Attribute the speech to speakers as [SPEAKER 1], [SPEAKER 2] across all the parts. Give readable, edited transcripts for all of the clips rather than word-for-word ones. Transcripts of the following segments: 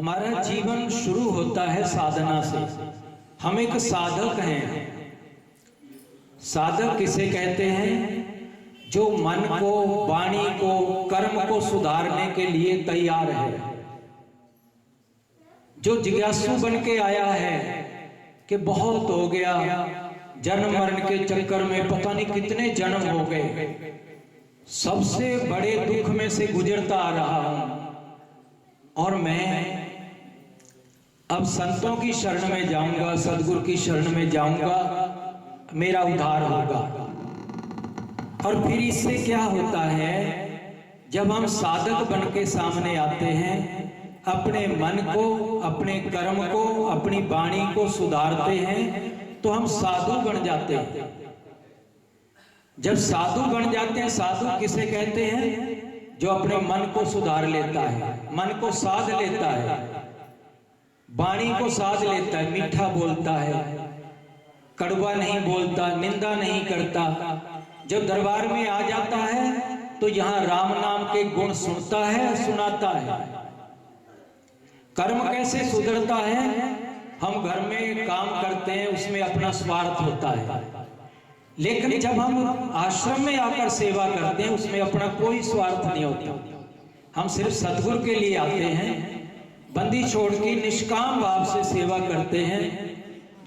[SPEAKER 1] हमारा जीवन शुरू होता है साधना से। हम एक साधक हैं। साधक किसे कहते हैं? जो मन को, वाणी को, कर्म को सुधारने के लिए तैयार है, जो जिज्ञासु बन के आया है कि बहुत हो गया, जन्म मरण के चक्कर में पता नहीं कितने जन्म हो गए, सबसे बड़े दुख में से गुजरता आ रहा हूं और मैं अब संतों की शरण में जाऊंगा, सदगुरु की शरण में जाऊंगा, मेरा उद्धार होगा। और फिर इससे क्या होता है, जब हम साधक बन के सामने आते हैं, अपने मन को, अपने कर्म को, अपनी वाणी को सुधारते हैं, तो हम साधु बन जाते हैं। जब साधु बन जाते हैं, साधु किसे कहते हैं? जो अपने मन को सुधार लेता है, मन को साध लेता है, वाणी को साध लेता है, मीठा बोलता है, कड़वा नहीं बोलता, निंदा नहीं करता। जब दरबार में आ जाता है तो यहाँ राम नाम के गुण सुनता है, सुनाता है। कर्म कैसे सुधरता है? हम घर में काम करते हैं, उसमें अपना स्वार्थ होता है, लेकिन जब हम आश्रम में आकर सेवा करते हैं, उसमें अपना कोई स्वार्थ नहीं होता। हम सिर्फ सतगुरु के लिए आते हैं, बंदी छोड़ के निष्काम भाव से सेवा करते हैं।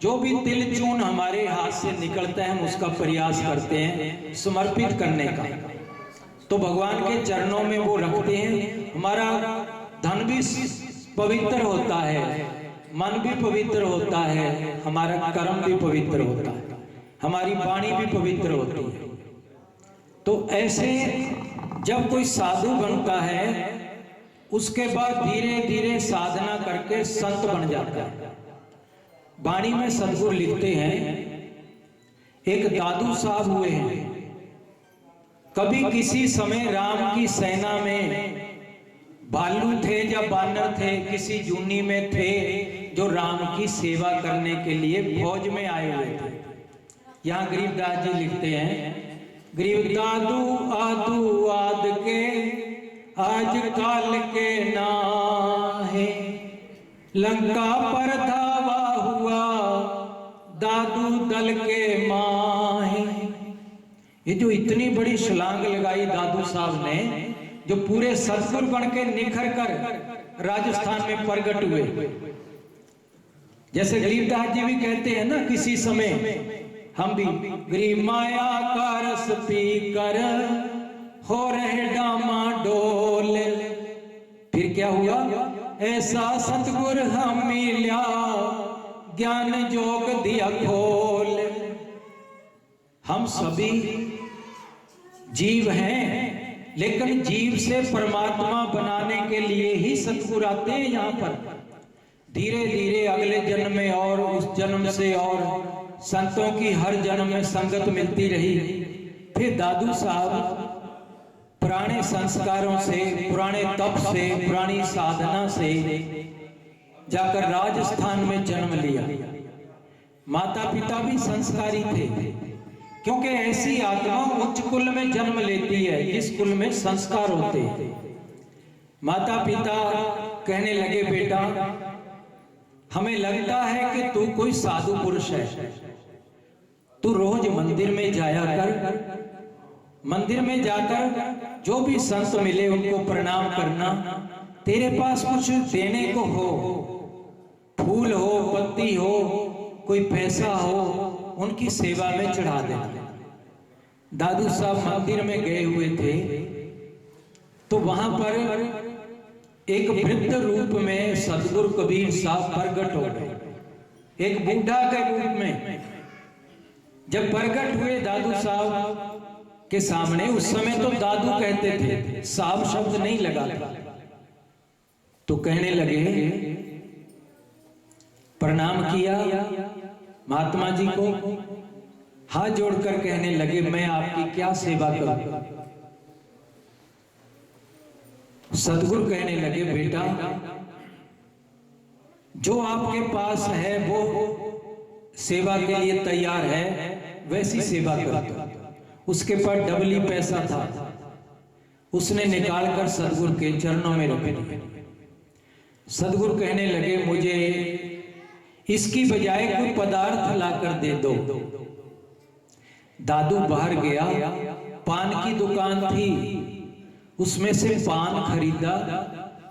[SPEAKER 1] जो भी तिल चून हमारे हाथ से निकलता है, हम उसका प्रयास करते हैं समर्पित करने का। तो भगवान के चरणों में वो रखते हैं। हमारा धन भी पवित्र होता है, मन भी पवित्र होता है, हमारा कर्म भी पवित्र होता है, हमारी वाणी भी पवित्र होती है। तो ऐसे जब कोई साधु बनता है, उसके बाद धीरे धीरे साधना करके संत बन जाता है। वाणी में सदगुरु लिखते हैं, एक दादू साहब हुए हैं। कभी किसी समय राम की सेना में भालू थे या बानर थे, किसी जूनी में थे, जो राम की सेवा करने के लिए फौज में आए हुए थे। यहाँ गरीबदास जी लिखते हैं, गरीब दादू आदू आद के आज काल के नाहे, लंका पर धावा हुआ दादू दल के माहे। ये जो इतनी बड़ी छलांग लगाई दादू साहब ने, जो पूरे सदगुरु बन के निखर कर राजस्थान में प्रगट हुए। जैसे गरीबदास जी भी कहते हैं ना, किसी समय हम भी गरीब माया का रस पी कर हो रहे डामा डोल। फिर क्या हुआ? ऐसा सतगुर हम मिला, ज्ञान जोग दिया खोल। हम सभी जीव हैं, लेकिन जीव से परमात्मा बनाने के लिए ही सतगुरु आते हैं यहाँ पर। धीरे धीरे अगले जन्म में और उस जन्म से और संतों की हर जन्म में संगत मिलती रही। फिर दादू साहब पुराने संस्कारों से, पुराने तप से, पुरानी साधना से जाकर राजस्थान में जन्म लिया। माता पिता भी संस्कारी थे, क्योंकि ऐसी आत्मा उच्च कुल में जन्म लेती है जिस कुल में संस्कार होते हैं। माता पिता कहने लगे, बेटा हमें लगता है कि तू कोई साधु पुरुष है, तू रोज मंदिर में जाया कर, मंदिर में जाकर जो भी संत मिले उनको प्रणाम करना, तेरे पास कुछ देने को हो, फूल हो, पत्ती हो, कोई पैसा हो, उनकी सेवा में चढ़ा देना। दादू साहब मंदिर में गए हुए थे, तो वहां पर एक वृद्ध रूप में सदगुरु कबीर साहब प्रकट हो गए, एक बुढ़ा के रूप में। जब प्रकट हुए दादू साहब के सामने, उस समय तो दादू कहते थे, साहब शब्द नहीं लगा, तो कहने लगे, प्रणाम किया महात्मा जी को, हाथ जोड़कर कहने लगे, मैं आपकी क्या सेवा करूं? सदगुरु कहने लगे, बेटा जो आपके पास है वो सेवा के लिए तैयार है, वैसी सेवा करो। उसके पास डबली पैसा था, उसने निकालकर सदगुरु के चरणों में रख दिया। सदगुरु कहने लगे मुझे इसकी बजाय कोई पदार्थ लाकर दे दो। दादू बाहर गया, पान की दुकान थी, उसमें से पान खरीदा,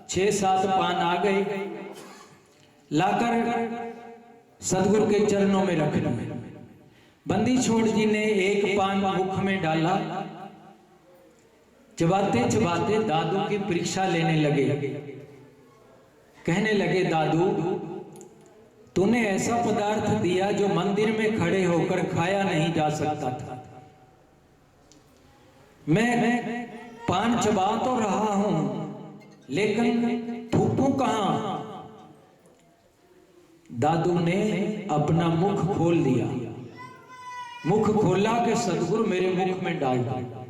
[SPEAKER 1] 6-7 पान आ गए, लाकर सदगुरु के चरणों में रख दिए। बंदी छोड़ जी ने एक पान मुख में डाला, चबाते चबाते दादू की परीक्षा लेने लगे। कहने लगे दादू तूने ऐसा पदार्थ दिया जो मंदिर में खड़े होकर खाया नहीं जा सकता था। मैं पान चबा तो रहा हूं लेकिन थूकूं कहां? दादू ने अपना मुख खोल दिया। मुख खोला कि सदगुरु मेरे मुख में डाल दिया।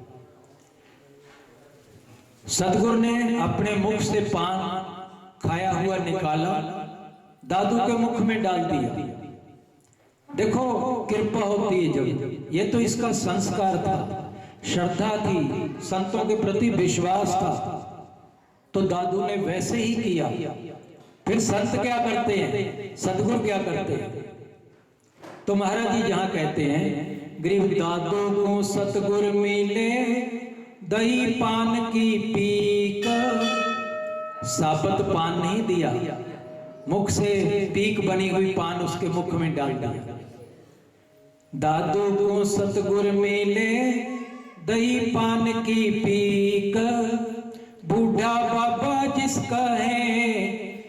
[SPEAKER 1] सदगुरु ने अपने मुख से पान खाया हुआ निकाला, दादू के मुख में डाल दिया। देखो कृपा होती है जब, ये तो इसका संस्कार था, श्रद्धा थी, संतों के प्रति विश्वास था, तो दादू ने वैसे ही किया। फिर संत क्या करते हैं, सदगुरु क्या करते हैं? तो महाराज जी जहां कहते हैं गरीब दादू को सतगुरु मिले दही पान की पीक, साबत पान नहीं दिया, मुख से पीक बनी हुई पान उसके मुख में डाल दिया। दादू को सतगुरु मिले दही पान की पीक, बूढ़ा बाबा जिसका है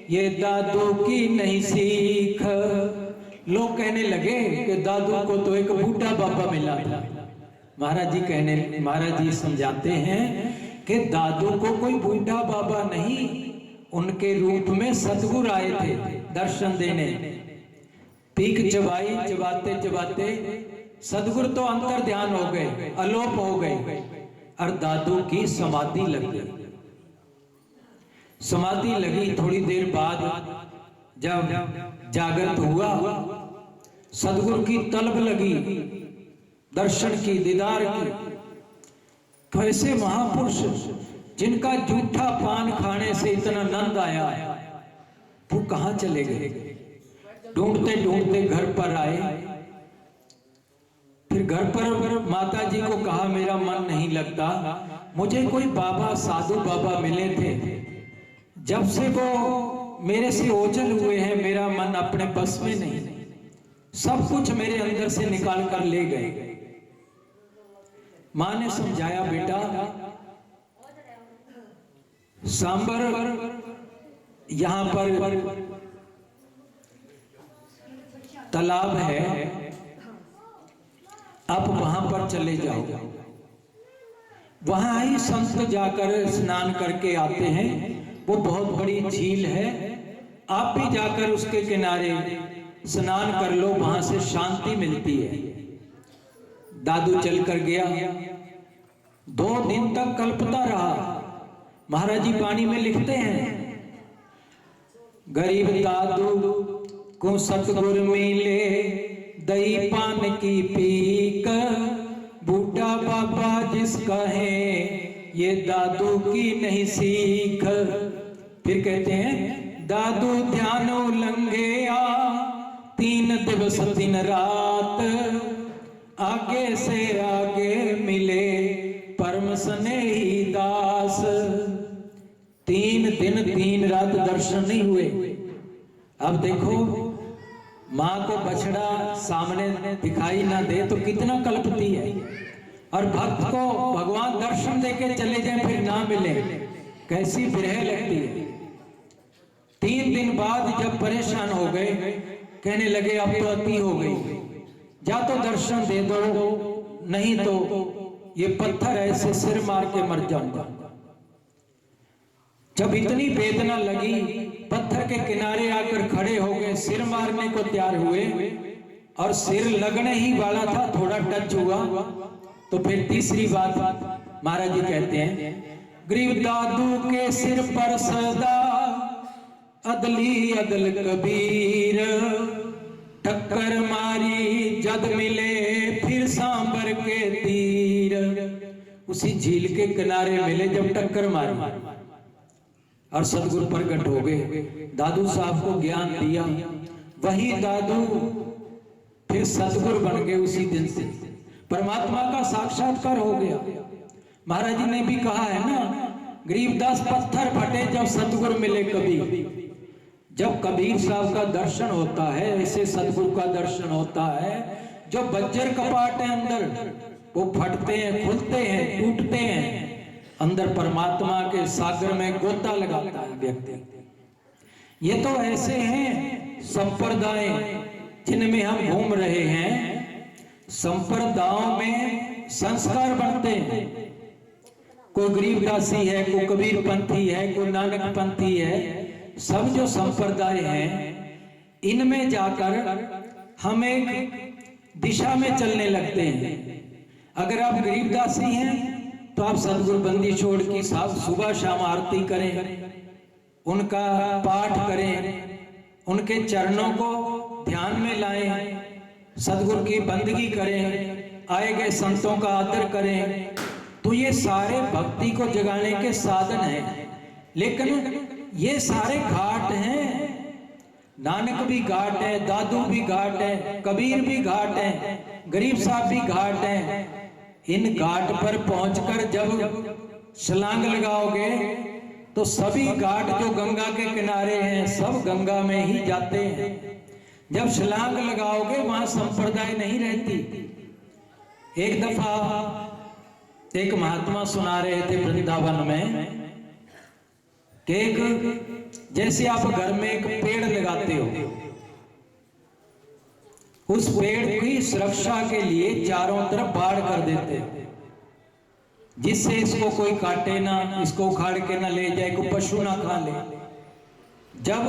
[SPEAKER 1] ये दादू की नहीं सीख। लोग कहने लगे कि दादू को तो एक बूढ़ा बाबा मिला था। महाराज जी समझाते हैं कि दादू को कोई बूढ़ा बाबा नहीं, उनके रूप में सतगुरु आए थे दर्शन देने। पीक चबाई, चबाते चबाते सदगुरु तो अंतर ध्यान हो गए, अलोप हो गए, और दादू की समाधि लग गई। समाधि लगी, थोड़ी देर बाद जब जागृत हुआ, सदगुरु की तलब लगी, दर्शन की, दीदार की। तो ऐसे महापुरुष जिनका जूठा पान खाने से इतना नंद आया, वो कहां चले गए? ढूंढते ढूंढते घर पर आए। फिर घर पर माता जी को कहा मेरा मन नहीं लगता, मुझे कोई बाबा, साधु बाबा मिले थे, जब से वो मेरे से ओझल हुए हैं मेरा मन अपने बस में नहीं, सब कुछ मेरे अंदर से निकाल कर ले गए। मां ने समझाया बेटा सांबर यहां पर तालाब है, आप वहां पर चले जाओ, वहां ही संत जाकर स्नान करके आते हैं, वो बहुत बड़ी झील है, आप भी जाकर उसके किनारे स्नान कर लो, वहां से शांति मिलती है। दादू चलकर गया, 2 दिन तक कल्पता रहा। महाराज जी पानी में लिखते हैं गरीब दादू को सतगुरु मिले दही पान की पीक, बूढ़ा बाबा जिसका है ये दादू की नहीं सीख। फिर कहते हैं दादू ध्यान उलंघे आ 3 दिवस 3 रात, आगे से आगे मिले परम स्नेही दास। 3 दिन 3 रात दर्शन नहीं हुए। अब देखो मां को बछड़ा सामने दिखाई ना दे तो कितना कल्पती है, और भक्त को भगवान दर्शन देके चले जाए फिर ना मिले, कैसी विरह लगती है। 3 दिन बाद जब परेशान हो गए, कहने लगे अब तो अति हो गई, जा तो दर्शन दे दो, नहीं तो ये पत्थर ऐसे सिर मार के मर जाऊंगा। जब इतनी वेदना लगी, पत्थर के किनारे आकर खड़े हो गए, सिर मारने को तैयार हुए, और सिर लगने ही वाला था, थोड़ा टच हुआ। तो फिर तीसरी बात महाराज जी कहते हैं गरीब दादू के सिर पर सदा अदली अदल कबीर, टक्कर मारी जद मिले फिर सांबर के तीर। उसी झील के किनारे मिले जब टक्कर मारी, और सदगुरु प्रकट हो गए, दादू साहब को ज्ञान दिया। वही दादू फिर सदगुरु बन गए। उसी दिन से परमात्मा का साक्षात्कार हो गया। महाराज जी ने भी कहा है ना, गरीबदास पत्थर फटे जब सतगुरु मिले कबीर। जब कबीर साहब का दर्शन होता है, ऐसे सतगुरु का दर्शन होता है, जो बज्जर कपाट है अंदर वो फटते हैं, खुलते हैं, टूटते हैं। अंदर परमात्मा के सागर में गोता लगाता है व्यक्ति। ये तो ऐसे हैं संप्रदाय जिनमें हम घूम रहे हैं। संप्रदायों में संस्कार बनते हैं। कोई गरीबदासी है, कोई कबीर पंथी है, कोई नानक पंथी है। सब जो संप्रदाय हैं इनमें जाकर हम एक दिशा में चलने लगते हैं। अगर आप गरीबदासी हैं तो आप सदगुरु बंदी छोड़ की साहब सुबह शाम आरती करें, उनका पाठ करें, उनके चरणों को ध्यान में लाएं, सदगुरु की बंदगी करें, आए गए संतों का आदर करें, तो ये सारे भक्ति को जगाने के साधन हैं। लेकिन ये सारे घाट हैं। नानक भी घाट है, दादू भी घाट है, कबीर भी घाट है, गरीब साहब भी घाट है। इन घाट पर पहुंचकर जब छलांग लगाओगे तो सभी घाट जो गंगा के किनारे हैं सब गंगा में ही जाते हैं। जब छलांग लगाओगे वहां संप्रदाय नहीं रहती। एक दफा एक महात्मा सुना रहे थे वृंदावन में कि एक जैसे आप घर में एक पेड़ लगाते हो, उस पेड़ की सुरक्षा के लिए चारों तरफ बाड़ कर देते हैं, जिससे इसको कोई काटे ना, इसको उखाड़ के ना ले जाए, कोई पशु ना खा ले। जब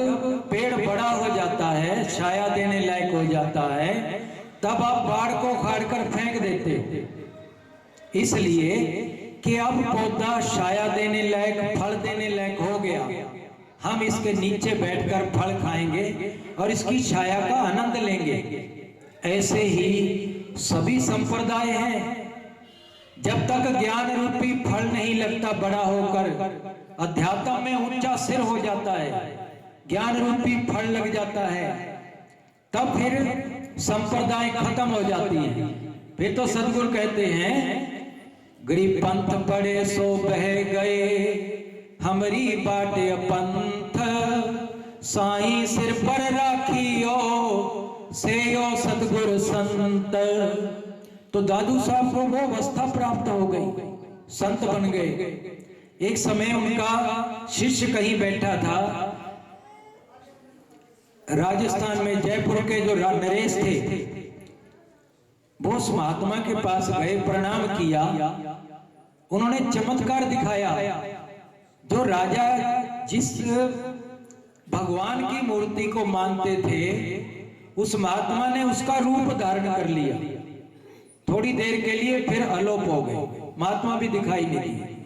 [SPEAKER 1] पेड़ बड़ा हो जाता है, छाया देने लायक हो जाता है, तब आप बाड़ को उखाड़ कर फेंक देते हो। इसलिए कि अब पौधा छाया देने लायक, फल देने लायक हो गया, हम इसके नीचे बैठकर फल खाएंगे और इसकी छाया का आनंद लेंगे। ऐसे ही सभी संप्रदाय हैं। जब तक ज्ञान रूपी फल नहीं लगता बड़ा होकर, अध्यात्म में ऊंचा सिर हो जाता है, ज्ञान रूपी फल लग जाता है, तब फिर संप्रदाय खत्म हो जाती है। फिर तो सदगुरु कहते हैं, गरीब पंथ पड़े सो बह गए, हमारी बाटे पंथ, साईं सिर पर राखियो, सेयो सतगुरु संत। तो दादू साहब को वो अवस्था प्राप्त हो गई, संत बन गए। एक समय उनका शिष्य कहीं बैठा था, राजस्थान में जयपुर के जो नरेश थे, वो उस महात्मा के पास गए, प्रणाम किया। उन्होंने चमत्कार दिखाया। जो राजा जिस भगवान की मूर्ति को मानते थे, उस महात्मा ने उसका रूप धारण कर लिया। थोड़ी देर के लिए फिर अलोप हो गए, महात्मा भी दिखाई नहीं दिए।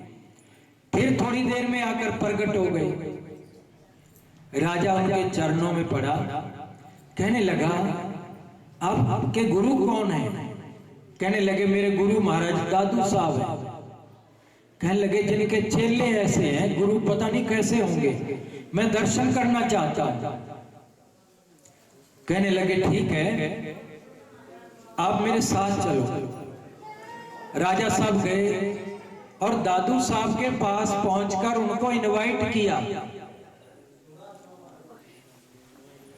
[SPEAKER 1] फिर थोड़ी देर में आकर प्रकट हो गए। राजा उनके चरणों में पड़ा, कहने लगा, अब आपके गुरु कौन है? कहने लगे, मेरे गुरु महाराज दादू साहब हैं। कहने लगे, जिनके चेले ऐसे हैं, गुरु पता नहीं कैसे होंगे, मैं दर्शन करना चाहता हूं। कहने लगे, ठीक है, आप मेरे साथ चलो। राजा साहब गए और दादू साहब के पास पहुंचकर उनको इनवाइट किया।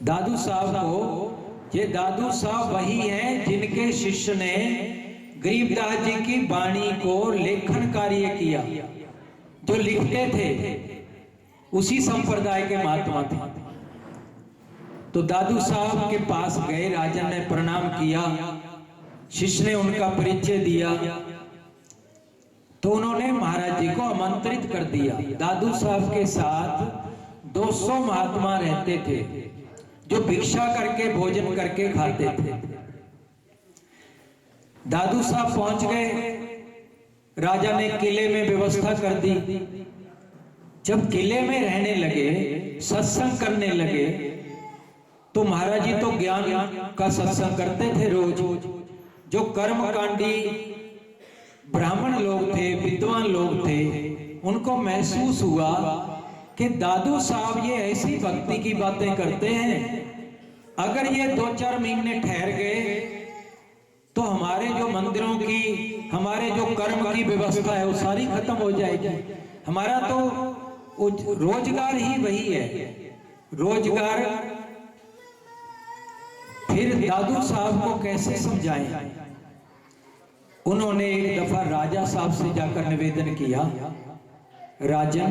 [SPEAKER 1] दादू साहब को, ये दादू साहब वही हैं जिनके शिष्य ने गरीबदास जी की वाणी को लेखन कार्य किया। जो लिखते थे उसी संप्रदाय के महात्मा थे। तो दादू साहब के पास गए, राजा ने प्रणाम किया, शिष्य ने उनका परिचय दिया, तो उन्होंने महाराज जी को आमंत्रित कर दिया। दादू साहब के साथ 200 महात्मा रहते थे, जो भिक्षा करके भोजन करके खाते थे। दादू साहब पहुंच गए, राजा ने किले में व्यवस्था कर दी। जब किले में रहने लगे, सत्संग करने लगे, तो महाराज जी तो ज्ञान का सत्संग करते थे रोज। जो कर्मकांडी ब्राह्मण लोग थे, विद्वान लोग थे, उनको महसूस हुआ कि दादू साहब ये ऐसी भक्ति की बातें करते हैं, अगर ये 2-4 महीने ठहर गए तो हमारे जो मंदिरों की, हमारे जो कर्म की व्यवस्था है वो सारी खत्म हो जाएगी। हमारा तो रोजगार ही वही है, रोजगार। फिर दादू साहब को कैसे समझाएं? उन्होंने एक दफा राजा साहब से जाकर निवेदन किया, राजन,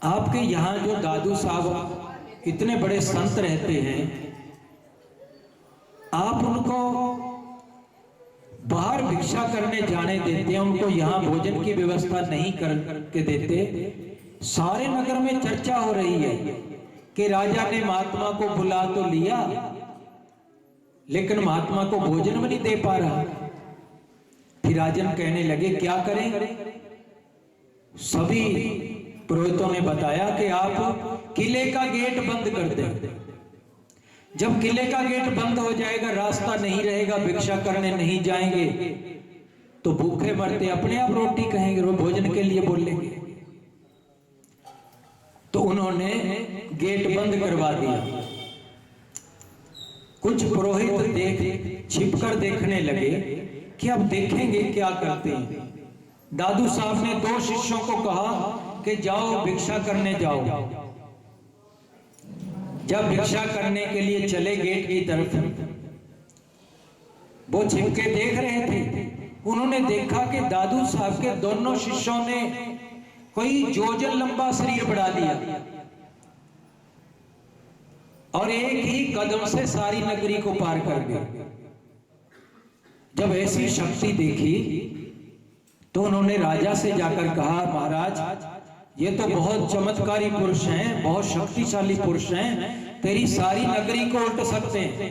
[SPEAKER 1] आपके यहाँ जो दादू साहब इतने बड़े संत रहते हैं, आप उनको बाहर भिक्षा करने जाने देते हैं, उनको यहाँ भोजन की व्यवस्था नहीं करके देते। सारे नगर में चर्चा हो रही है कि राजा ने महात्मा को बुला तो लिया, लेकिन महात्मा को भोजन भी नहीं दे पा रहा। फिर राजन कहने लगे, क्या करें? सभी पुरोहितों ने बताया कि आप किले का गेट बंद कर दें। जब किले का गेट बंद हो जाएगा, रास्ता नहीं रहेगा, भिक्षा करने नहीं जाएंगे तो भूखे मरते अपने आप रोटी कहेंगे, भोजन के लिए बोलेंगे। तो उन्होंने गेट बंद करवा दिया। कुछ पुरोहित छिपकर देखने लगे कि अब देखेंगे क्या करते हैं। दादू साहब ने 2 शिष्यों को कहा कि जाओ भिक्षा करने जाओ। जब भिक्षा करने के लिए चले गेट की तरफ, वो छिपके देख रहे थे। उन्होंने देखा कि दादू साहब के दोनों शिष्यों ने कोई जोजन लंबा शरीर बढ़ा लिया और एक ही कदम से सारी नगरी को पार कर गए। जब ऐसी शक्ति देखी तो उन्होंने राजा से जाकर कहा, महाराज, ये तो बहुत चमत्कारी पुरुष हैं, बहुत शक्तिशाली पुरुष हैं, तेरी सारी नगरी को उल्ट सकते हैं,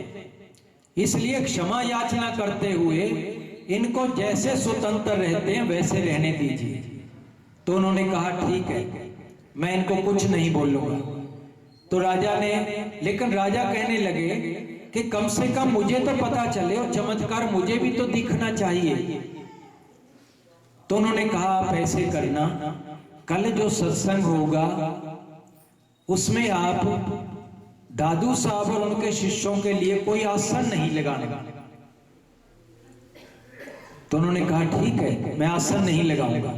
[SPEAKER 1] इसलिए क्षमा याचना करते हुए इनको जैसे स्वतंत्र रहते हैं वैसे रहने दीजिए। तो उन्होंने कहा, ठीक है, मैं इनको कुछ नहीं बोलूंगा। तो राजा ने, लेकिन राजा कहने लगे कि कम से कम मुझे तो पता चले और चमत्कार मुझे भी तो दिखना चाहिए। तो उन्होंने कहा, आप ऐसे करना, कल जो सत्संग होगा उसमें आप दादू साहब और उनके शिष्यों के लिए कोई आसन नहीं लगाना। तो उन्होंने कहा, ठीक है, मैं आसन नहीं लगाऊंगा।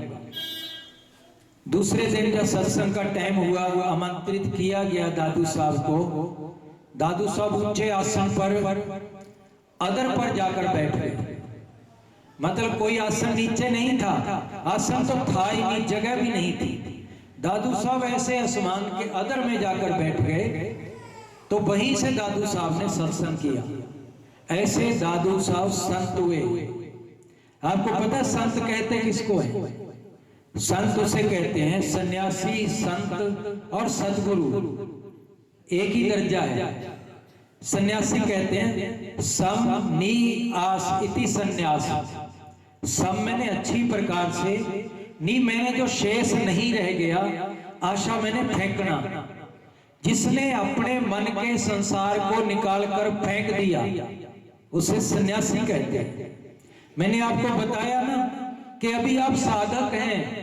[SPEAKER 1] दूसरे दिन जब सत्संग का टाइम हुआ, आमंत्रित किया गया दादू साहब को। दादू साहब ऊंचे आसन पर अदर पर जाकर बैठ गए। मतलब कोई आसन नीचे नहीं था, आसन तो था ही नहीं, जगह भी नहीं थी। दादू साहब ऐसे आसमान के अदर में जाकर बैठ गए। तो वहीं से दादू साहब ने सत्संग किया। ऐसे दादू साहब संत हुए। आपको पता संत कहते किसको है? संत उसे कहते हैं, सन्यासी, संत और सदगुरु एक ही दर्जा है। सन्यासी कहते हैं सम नी आस इति सन्यास। सम मैंने अच्छी प्रकार से, नी मैंने जो शेष नहीं रह गया, आशा मैंने फेंकना। जिसने अपने मन के संसार को निकालकर फेंक दिया उसे सन्यासी कहते हैं। मैंने आपको बताया ना कि अभी आप साधक हैं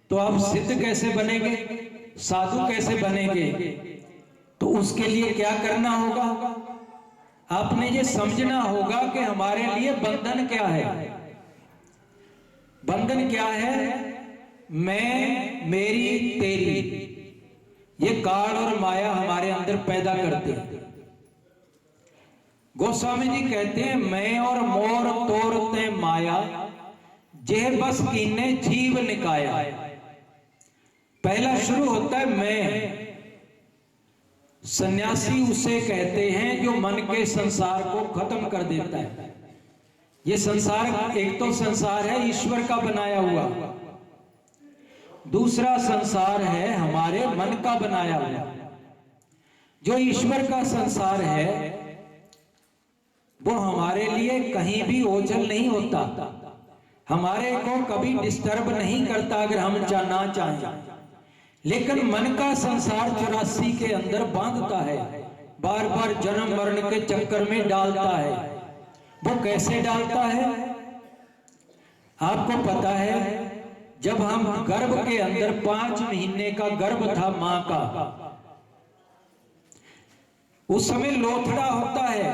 [SPEAKER 1] तो आप सिद्ध कैसे बनेंगे, साधु कैसे बनेंगे? तो उसके लिए क्या करना होगा? आपने ये समझना होगा कि हमारे लिए बंधन क्या है। बंधन क्या है? मैं, मेरी, तेरी, ये काल और माया हमारे अंदर पैदा करते हैं। गोस्वामी जी कहते हैं, मैं और मोर तोरते माया, जे बस कीने जीव निकाया। पहला शुरू होता है मैं। सन्यासी उसे कहते हैं जो मन के संसार को खत्म कर देता है। ये संसार, एक तो संसार है ईश्वर का बनाया हुआ, दूसरा संसार है हमारे मन का बनाया हुआ। जो ईश्वर का संसार है वो हमारे लिए कहीं भी ओझल नहीं होता, हमारे को कभी डिस्टर्ब नहीं करता अगर हम ना चाहें। लेकिन मन का संसार 84 के अंदर बांधता है, बार बार जन्म मरण के चक्कर में डालता है। वो कैसे डालता है? आपको पता है जब हम गर्भ के अंदर 5 महीने का गर्भ था मां का, उस समय लोथड़ा होता है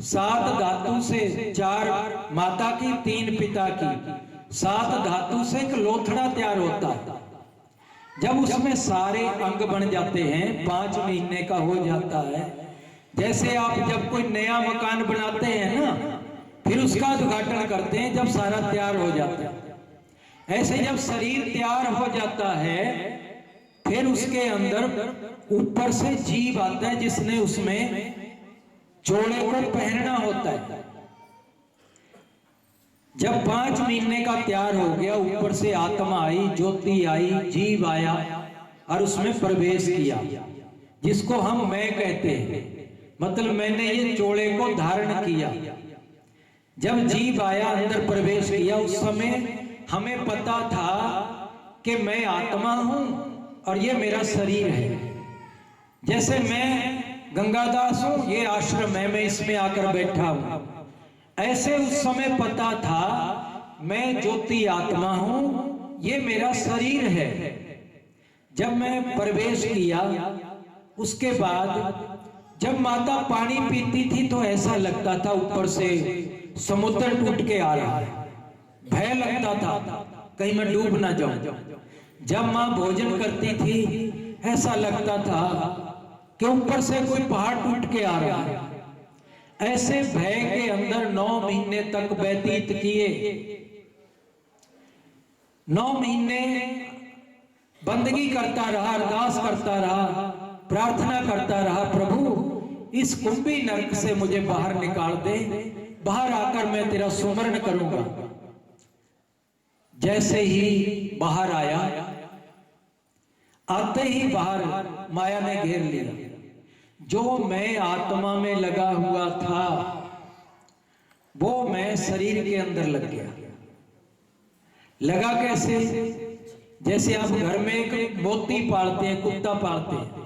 [SPEAKER 1] 7 धातु से, 4 माता की 3 पिता की, 7 धातु से एक लोथड़ा तैयार होता है। जब उसमें सारे अंग बन जाते हैं, 5 महीने का हो जाता है। जैसे आप जब कोई नया मकान बनाते हैं ना, फिर उसका उद्घाटन करते हैं जब सारा तैयार हो जाता है, ऐसे जब शरीर तैयार हो जाता है, फिर उसके अंदर ऊपर से जीव आता है जिसने उसमें जोड़े को पहनना होता है। जब 5 महीने का तैयार हो गया, ऊपर से आत्मा आई, ज्योति आई, जीव आया और उसमें प्रवेश किया, जिसको हम मैं कहते हैं। मतलब मैंने ये जोड़े को धारण किया। जब जीव आया, अंदर प्रवेश किया, उस समय हमें पता था कि मैं आत्मा हूं और ये मेरा शरीर है। जैसे मैं गंगादास हूं, ये आश्रम है, मैं इसमें आकर बैठा हूं, ऐसे उस समय पता था मैं ज्योति आत्मा हूं, ये मेरा शरीर है। जब मैं प्रवेश किया, उसके बाद जब माता पानी पीती थी तो ऐसा लगता था ऊपर से समुद्र टूट के आ रहा है, भय लगता था कहीं मैं डूब ना जाऊं। जब मां भोजन करती थी, ऐसा लगता था कि ऊपर से कोई पहाड़ टूट के आ रहा है। ऐसे भय के अंदर 9 महीने तक व्यतीत किए। 9 महीने बंदगी करता रहा, अरदास करता रहा, प्रार्थना करता रहा, प्रभु इस कुंभी नरक से मुझे बाहर निकाल दे, बाहर आकर मैं तेरा सुमरण करूंगा। जैसे ही बाहर आया, आते ही बाहर माया ने घेर लिया। जो मैं आत्मा में लगा हुआ था, वो मैं शरीर के अंदर लग गया। लगा कैसे? जैसे आप घर में एक मोती पालते हैं, कुत्ता पालते हैं,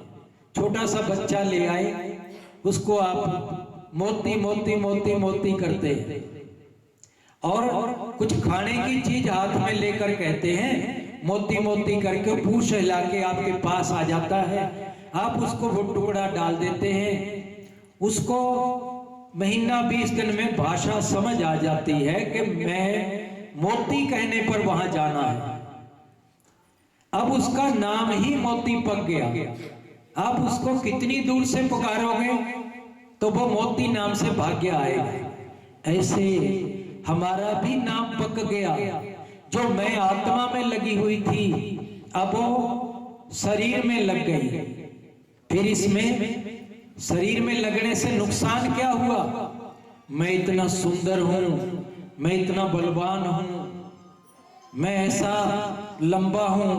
[SPEAKER 1] छोटा सा बच्चा ले आए, उसको आप मोती मोती मोती मोती करते हैं, और कुछ खाने की चीज हाथ में लेकर कहते हैं मोती मोती करके पूंछ हिला के आपके पास आ जाता है। आप उसको वो टुकड़ा डाल देते हैं, उसको महीना 20 दिन में भाषा समझ आ जाती है कि मैं मोती कहने पर वहां जाना है। अब उसका नाम ही मोती पक गया। आप उसको कितनी दूर से पुकारोगे तो वो मोती नाम से भाग्य आएगा। ऐसे हमारा भी नाम पक गया। जो मैं आत्मा में लगी हुई थी, अब वो शरीर में लग गई। फिर इसमें शरीर में लगने से नुकसान क्या हुआ? मैं इतना सुंदर हूं, मैं इतना बलवान हूं, मैं ऐसा लंबा हूं,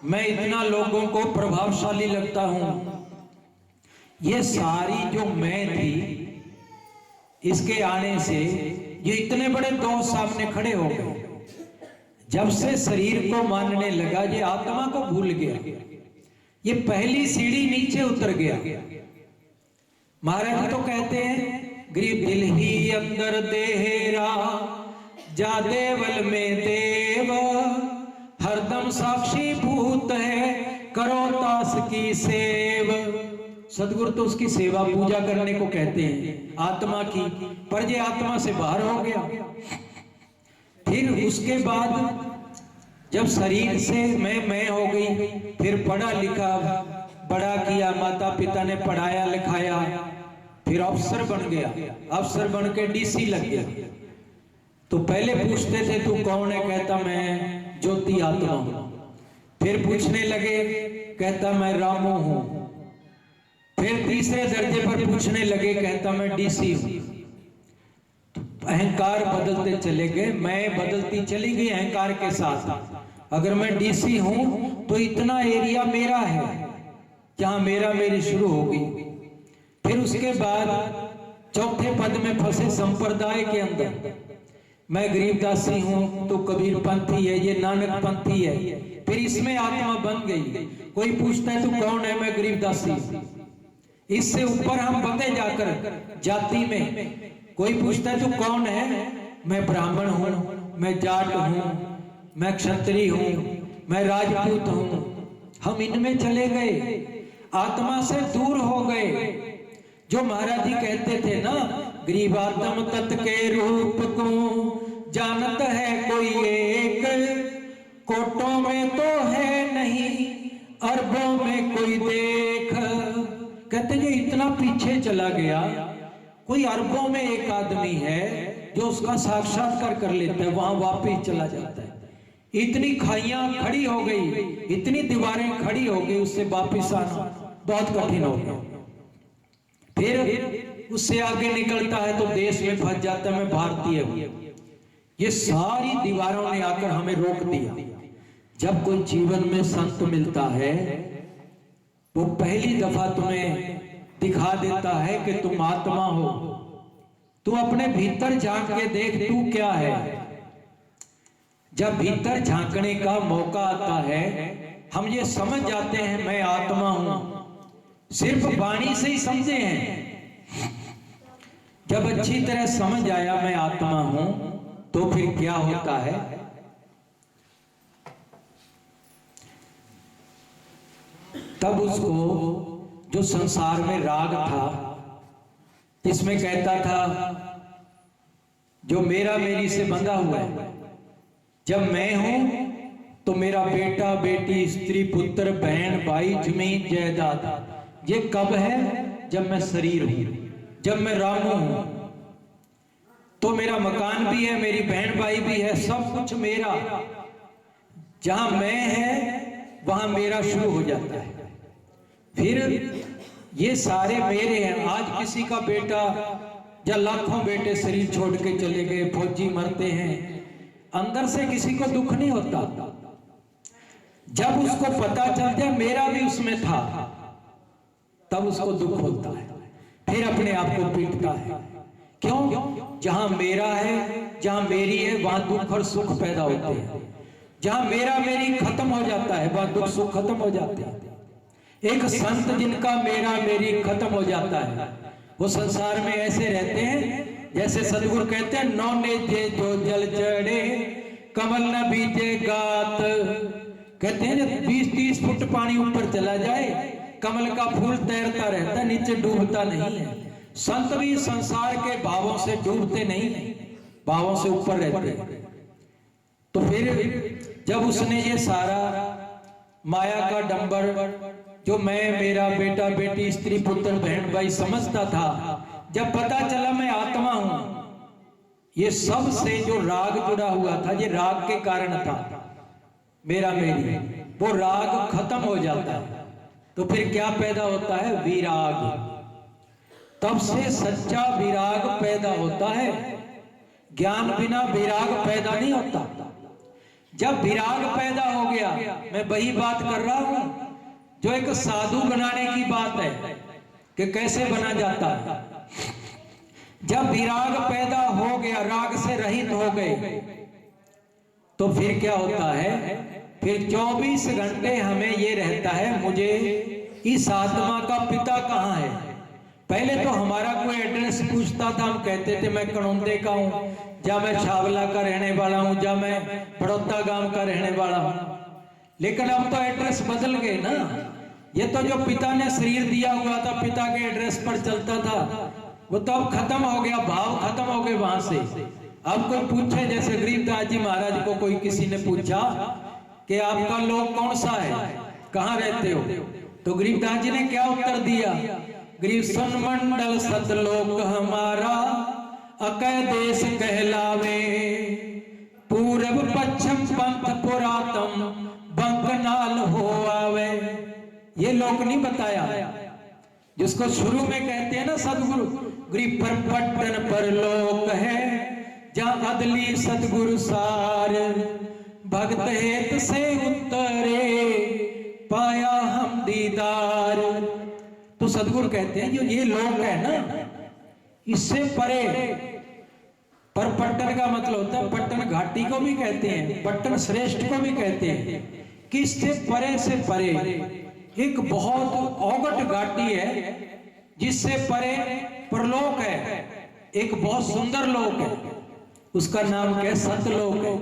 [SPEAKER 1] मैं इतना लोगों को प्रभावशाली लगता हूं। ये सारी जो मैं थी, इसके आने से ये इतने बड़े दो सामने खड़े हो गए। जब से शरीर को मानने लगा, ये आत्मा को भूल गया, ये पहली सीढ़ी नीचे उतर गया। महाराज तो कहते हैं गरीब दिल ही अंदर देहरा, जा देवल में देव, हरदम साक्षी भूत है, करो दास की सेव। सदगुरु तो उसकी सेवा पूजा करने को कहते हैं आत्मा की, पर ये आत्मा से बाहर हो गया। फिर उसके बाद जब शरीर से मैं हो गई, फिर पढ़ा लिखा, बड़ा किया, माता पिता ने पढ़ाया लिखाया, फिर अफसर बन गया। अफसर बन के डीसी लग गया। तो पहले पूछते थे तू कौन है? कहता मैं ज्योति आत्मा हूं। फिर पूछने लगे, कहता मैं रामू हूं। फिर तीसरे दर्जे पर पूछने लगे, कहता मैं डीसी हूं। अहंकार बदलते चले गए, मैं बदलती चली गई अहंकार के साथ। अगर मैं डीसी हूं तो इतना एरिया मेरा है, जहां मेरा मेरी शुरू होगी। फिर उसके बाद चौथे पद में फंसे संप्रदाय के अंदर। मैं गरीबदासी हूं तो कबीर पंथी है, ये नानक पंथी है। फिर इसमें आत्मा बन गई। कोई पूछता है तू कौन है? मैं गरीबदासी। इससे ऊपर हम बढ़ते जाकर जाति में। कोई पूछता है तू कौन है? मैं ब्राह्मण हूं, मैं जाट हूं, मैं क्षत्रिय हूं, मैं राजपूत हूं, हम इनमें चले गए, आत्मा से दूर हो गए। जो महाराज जी कहते थे ना, ग्रीवात्म तत् के रूप को जानत है कोई एक, कोटों में तो है नहीं, अरबों में कोई देख। कहते जो इतना पीछे चला गया, कोई अरबों में एक आदमी है जो उसका साक्षात्कार कर लेता है, वहां वापिस चला जाता है। इतनी खाइयां खड़ी हो गई, इतनी दीवारें खड़ी हो गई, उससे वापिस आना बहुत कठिन हो गया। फिर उससे आगे निकलता है तो देश में फंस जाता है, मैं भारतीय हूं। ये सारी दीवारों ने आकर हमें रोक दिया। जब कोई जीवन में संत मिलता है, वो पहली दफा तुम्हें दिखा देता है कि तुम आत्मा हो। तू अपने भीतर झांक के देख, तू क्या है। जब भीतर झांकने का मौका आता है, हम ये समझ जाते हैं मैं आत्मा हूं। सिर्फ वाणी से ही समझे हैं। जब अच्छी तरह समझ आया मैं आत्मा हूं, तो फिर क्या होता है। तब उसको जो संसार में राग था, जिसमें कहता था जो मेरा मेरी से बंधा हुआ है, जब मैं हूं तो मेरा बेटा बेटी स्त्री पुत्र बहन भाई जमीन जायदाद, ये कब है, जब मैं शरीर हूं, जब मैं रामू हूं। तो मेरा मकान भी है, मेरी बहन भाई भी है, सब कुछ मेरा। जहां मैं है वहां मेरा शुरू हो जाता है। फिर ये सारे मेरे हैं। आज किसी का बेटा या लाखों बेटे शरीर छोड़ के चले गए, फौजी मरते हैं, अंदर से किसी को दुख नहीं होता। जब उसको पता चल जाए मेरा भी उसमें था, तब उसको दुख होता है। फिर अपने आप को पीटता है। क्यों? जहां मेरा है, जहां मेरी है, वहां दुख और सुख पैदा होते हैं। जहां मेरा मेरी खत्म हो जाता है, वहां दुख सुख खत्म हो जाते हैं। एक संत जिनका मेरा मेरी खत्म हो जाता है, वो संसार में ऐसे रहते हैं जैसे सदगुरु कहते हैं, नौने जे जो जल चढ़े कमल न बीजे गात। कहते हैं जब 20-30 फुट पानी ऊपर चला जाए, कमल का फूल तैरता रहता, नीचे डूबता नहीं है। संत भी संसार के भावों से डूबते नहीं, भावों से ऊपर रहते हैं। तो फिर जब उसने ये सारा माया का डंबर, जो मैं मेरा बेटा बेटी स्त्री पुत्र बहन भाई समझता था, जब पता चला मैं आत्मा हूं, ये सब से जो राग जुड़ा हुआ था, ये राग के कारण था मेरा मेरी, वो राग खत्म हो जाता है। तो फिर क्या पैदा होता है, विराग। तब से सच्चा विराग पैदा होता है। ज्ञान बिना विराग पैदा नहीं होता। जब विराग पैदा हो गया, मैं वही बात कर रहा हूं जो एक साधु बनाने की बात है कि कैसे बना जाता है। जब विराग पैदा हो गया, राग से रहित हो गए, तो फिर क्या होता है, फिर 24 घंटे हमें ये रहता है, मुझे इस आत्मा का पिता कहाँ है। पहले तो हमारा कोई एड्रेस पूछता था, हम कहते थे मैं कणौंदे का हूं, या मैं छावला का रहने वाला हूं, या मैं बड़ौदा गांव का रहने वाला हूं। लेकिन अब तो एड्रेस बदल गए ना। ये तो जो पिता ने शरीर दिया हुआ था, पिता के एड्रेस पर चलता था, वो तो अब खत्म हो गया, भाव खत्म हो गए वहां से। अब कोई पूछे, जैसे गरीबदास जी महाराज को कोई किसी ने पूछा कि आपका लोग कौन सा है, कहाँ रहते हो, तो गरीबदास जी ने क्या उत्तर दिया, गरीब सन मंडल सतलोक हमारा, अकय देश कहलावे, पूरब पश्चिम पंथ पुरातम बंकनाल हो आवे। ये लोक नहीं बताया, जिसको शुरू में कहते हैं ना सदगुरु, गरीब पर पट्टन पर लोक है, जहां अदली सदगुरु सार, भक्त हेत से उतरे पाया हम दीदार। तो सदगुरु कहते हैं जो ये लोक है ना, इससे परे, पर पट्टन का मतलब होता है, पट्टन घाटी को भी कहते हैं, पट्टन श्रेष्ठ को भी कहते हैं, कि इससे परे से परे एक बहुत औगट घाटी है, जिससे परे परलोक है, एक बहुत सुंदर लोक है, उसका नाम क्या है, सतलोक है।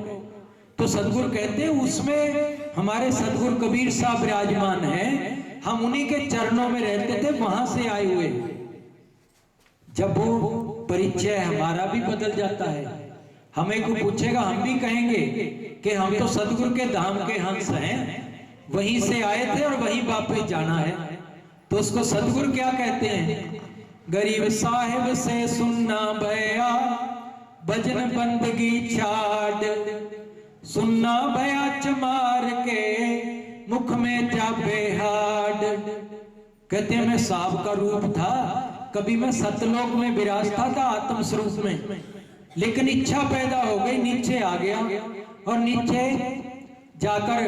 [SPEAKER 1] तो सदगुरु कहते हैं उसमें हमारे सदगुरु कबीर साहब विराजमान हैं, हम उन्हीं के चरणों में रहते थे, वहां से आए हुए। जब वो परिचय हमारा भी बदल जाता है, हमें को पूछेगा, हम भी कहेंगे कि हम तो सदगुरु के धाम के हंस हैं, वहीं से आए थे और वहीं वापस जाना है। तो उसको सदगुरु क्या कहते हैं? गरीब साहिब से सुनना भया भजन बंदगी छाड़, सुनना भया चमार के मुख में जाबे हाड। कहते हैं मैं सांप का रूप था, कभी मैं सतलोक में विराजता था आत्म स्वरूप में, लेकिन इच्छा पैदा हो गई, नीचे आ गया और नीचे जाकर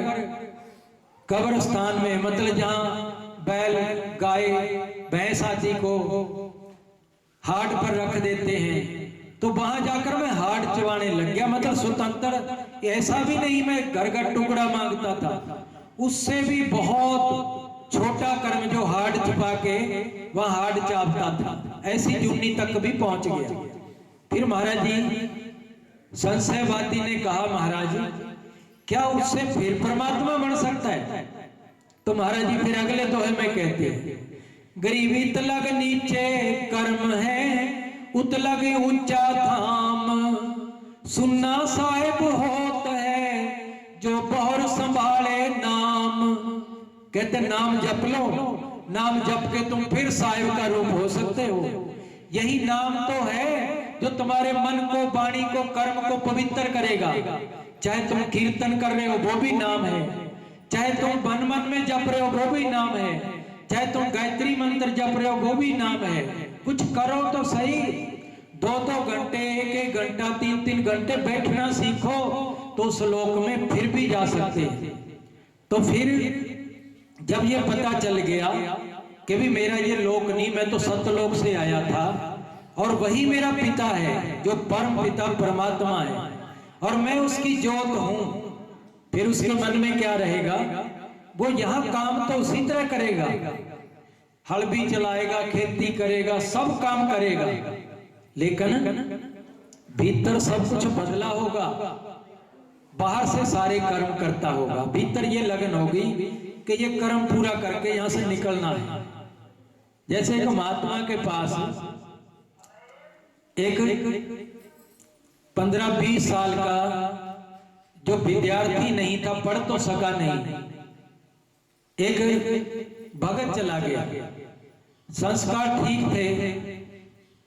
[SPEAKER 1] कब्रिस्तान में, मतलब जहां बैल गाय भैंस आदि को हाट पर रख देते हैं, तो वहां जाकर मैं हाट चबाने लग गया। मतलब स्वतंत्र, ऐसा भी नहीं मैं घर का टुकड़ा मांगता था, उससे भी बहुत छोटा कर्म जो हाट चबा के वहां हाट चापता था, ऐसी जुन्नी तक भी पहुंच गया। फिर महाराज जी संशयवादी ने कहा, महाराज क्या उससे फिर परमात्मा बन सकता है? तो महाराज जी फिर अगले दोहे में कहते हैं, गरीबी तलग नीचे कर्म है, उतलग ऊंचा धाम, सुनना साहिब होत है जो बहुर संभाले नाम। कहते नाम जप लो, नाम जप के तुम फिर साहिब का रूप हो सकते हो। यही नाम तो है जो तुम्हारे मन को, वाणी को, कर्म को पवित्र करेगा। चाहे तुम कीर्तन कर रहे हो वो भी नाम है, चाहे तुम मन में जप रहे हो वो भी नाम है, चाहे तुम गायत्री मंत्र जप रहे हो वो भी नाम है। कुछ करो तो सही, 2-2 घंटे, 1-1 घंटा, 3-3 घंटे बैठना सीखो तो उस लोक में फिर भी जा सकते हैं। तो फिर जब ये पता चल गया कि भी मेरा ये लोक नहीं, मैं तो सतलोक से आया था और वही मेरा पिता है जो परम पिता परमात्मा है और मैं उसकी जोत हूं, फिर उसके मन में क्या रहेगा? वो यहां काम तो उसी तरह करेगा, हल भी चलाएगा, खेती करेगा, सब काम करेगा, लेकिन भीतर सब कुछ बदला होगा, बाहर से सारे कर्म करता होगा, भीतर ये लगन होगी कि ये कर्म पूरा करके यहां से निकलना है। जैसे एक महात्मा के पास एक 15-20 साल का जो विद्यार्थी नहीं था, पढ़ तो सका नहीं, एक भगत चला गया, संस्कार ठीक थे,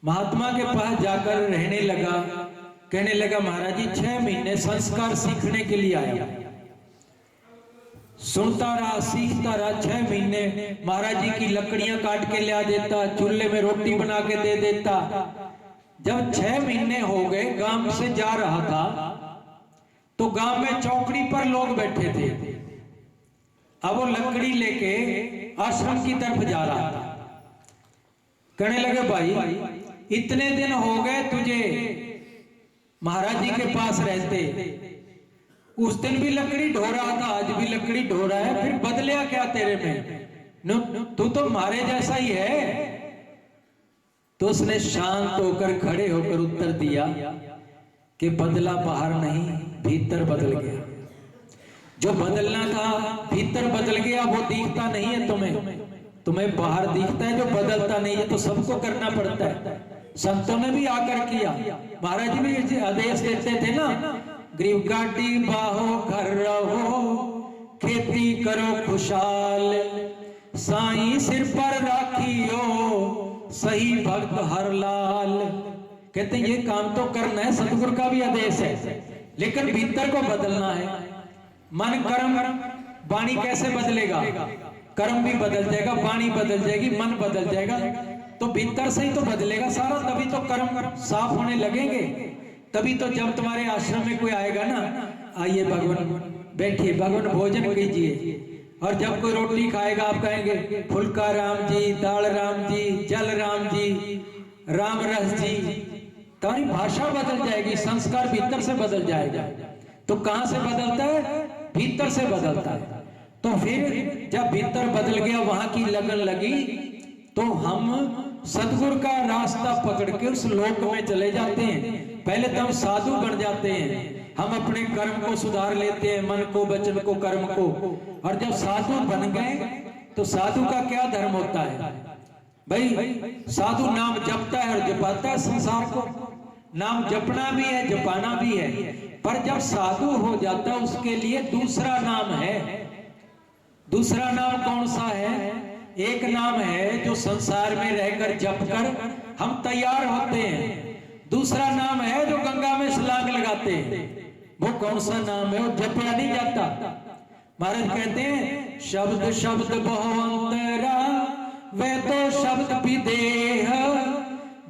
[SPEAKER 1] महात्मा के पास जाकर रहने लगा, कहने लगा महाराज जी 6 महीने संस्कार सीखने के लिए आया। सुनता रहा, सीखता रहा, 6 महीने महाराज जी की लकड़ियां काट के ला देता, चूल्हे में रोटी बना के दे देता। जब 6 महीने हो गए, गांव से जा रहा था तो गांव में चौकड़ी पर लोग बैठे थे, अब वो लकड़ी लेके आश्रम की तरफ जा रहा था। कहने लगे भाई इतने दिन हो गए तुझे महाराज जी के पास रहते, उस दिन भी लकड़ी ढो रहा था, आज भी लकड़ी ढो रहा है, फिर बदलिया क्या तेरे में? तू तो हमारे जैसा ही है। तो उसने शांत होकर खड़े होकर उत्तर दिया कि बदला बाहर नहीं, भीतर बदल गया। जो बदलना था भीतर बदल गया, वो दिखता नहीं है तुम्हें बाहर दिखता है, जो बदलता नहीं है। तो सबको करना पड़ता है, संतों ने भी आकर किया, महाराज जी भी आदेश देते थे ना, गरीब गाड़ी बाहो घर रहो, खेती करो खुशहाल, साईं सिर पर राखियो, सही भक्त हर लाल। कहते हैं ये काम तो करना है, सतगुरु का भी आदेश है, लेकिन भीतर को बदलना है। मन कर्म वाणी कैसे बदलेगा? कर्म भी बदल जाएगा, वाणी बदल जाएगी, मन बदल जाएगा, तो भीतर से ही तो बदलेगा सारा, तभी तो कर्म साफ होने लगेंगे। तभी तो जब तुम्हारे आश्रम में कोई आएगा ना, आइए भगवान बैठिए, भगवान भोजन कीजिए, और जब कोई रोटी खाएगा आप कहेंगे फुल्का राम जी, दाल राम जी, जल राम जी, राम रस जी, तुम्हारी भाषा बदल जाएगी, संस्कार भीतर से बदल जाएगा। तो कहां से बदलता है? भीतर से बदलता है। तो फिर जब भीतर बदल गया, वहां की लगन लगी, तो हम सतगुरु का रास्ता पकड़ के उस लोक में चले जाते हैं। पहले तो हम साधु बन जाते हैं, हम अपने कर्म को सुधार लेते हैं, मन को, वचन को, कर्म को। और जब साधु बन गए तो साधु का क्या धर्म होता है भाई? साधु नाम जपता है और जपाता है संसार को। नाम जपना भी है, जपाना भी है, पर जब साधु हो जाता है उसके लिए दूसरा नाम है। दूसरा नाम कौन सा है? एक नाम है जो संसार में रहकर जप कर हम तैयार होते हैं, दूसरा नाम है जो गंगा में छलांग लगाते हैं। वो कौन सा नाम है? वो जपया नहीं जाता। महाराज कहते हैं शब्द शब्द बहु अंतरा, वे तो शब्द विदेह,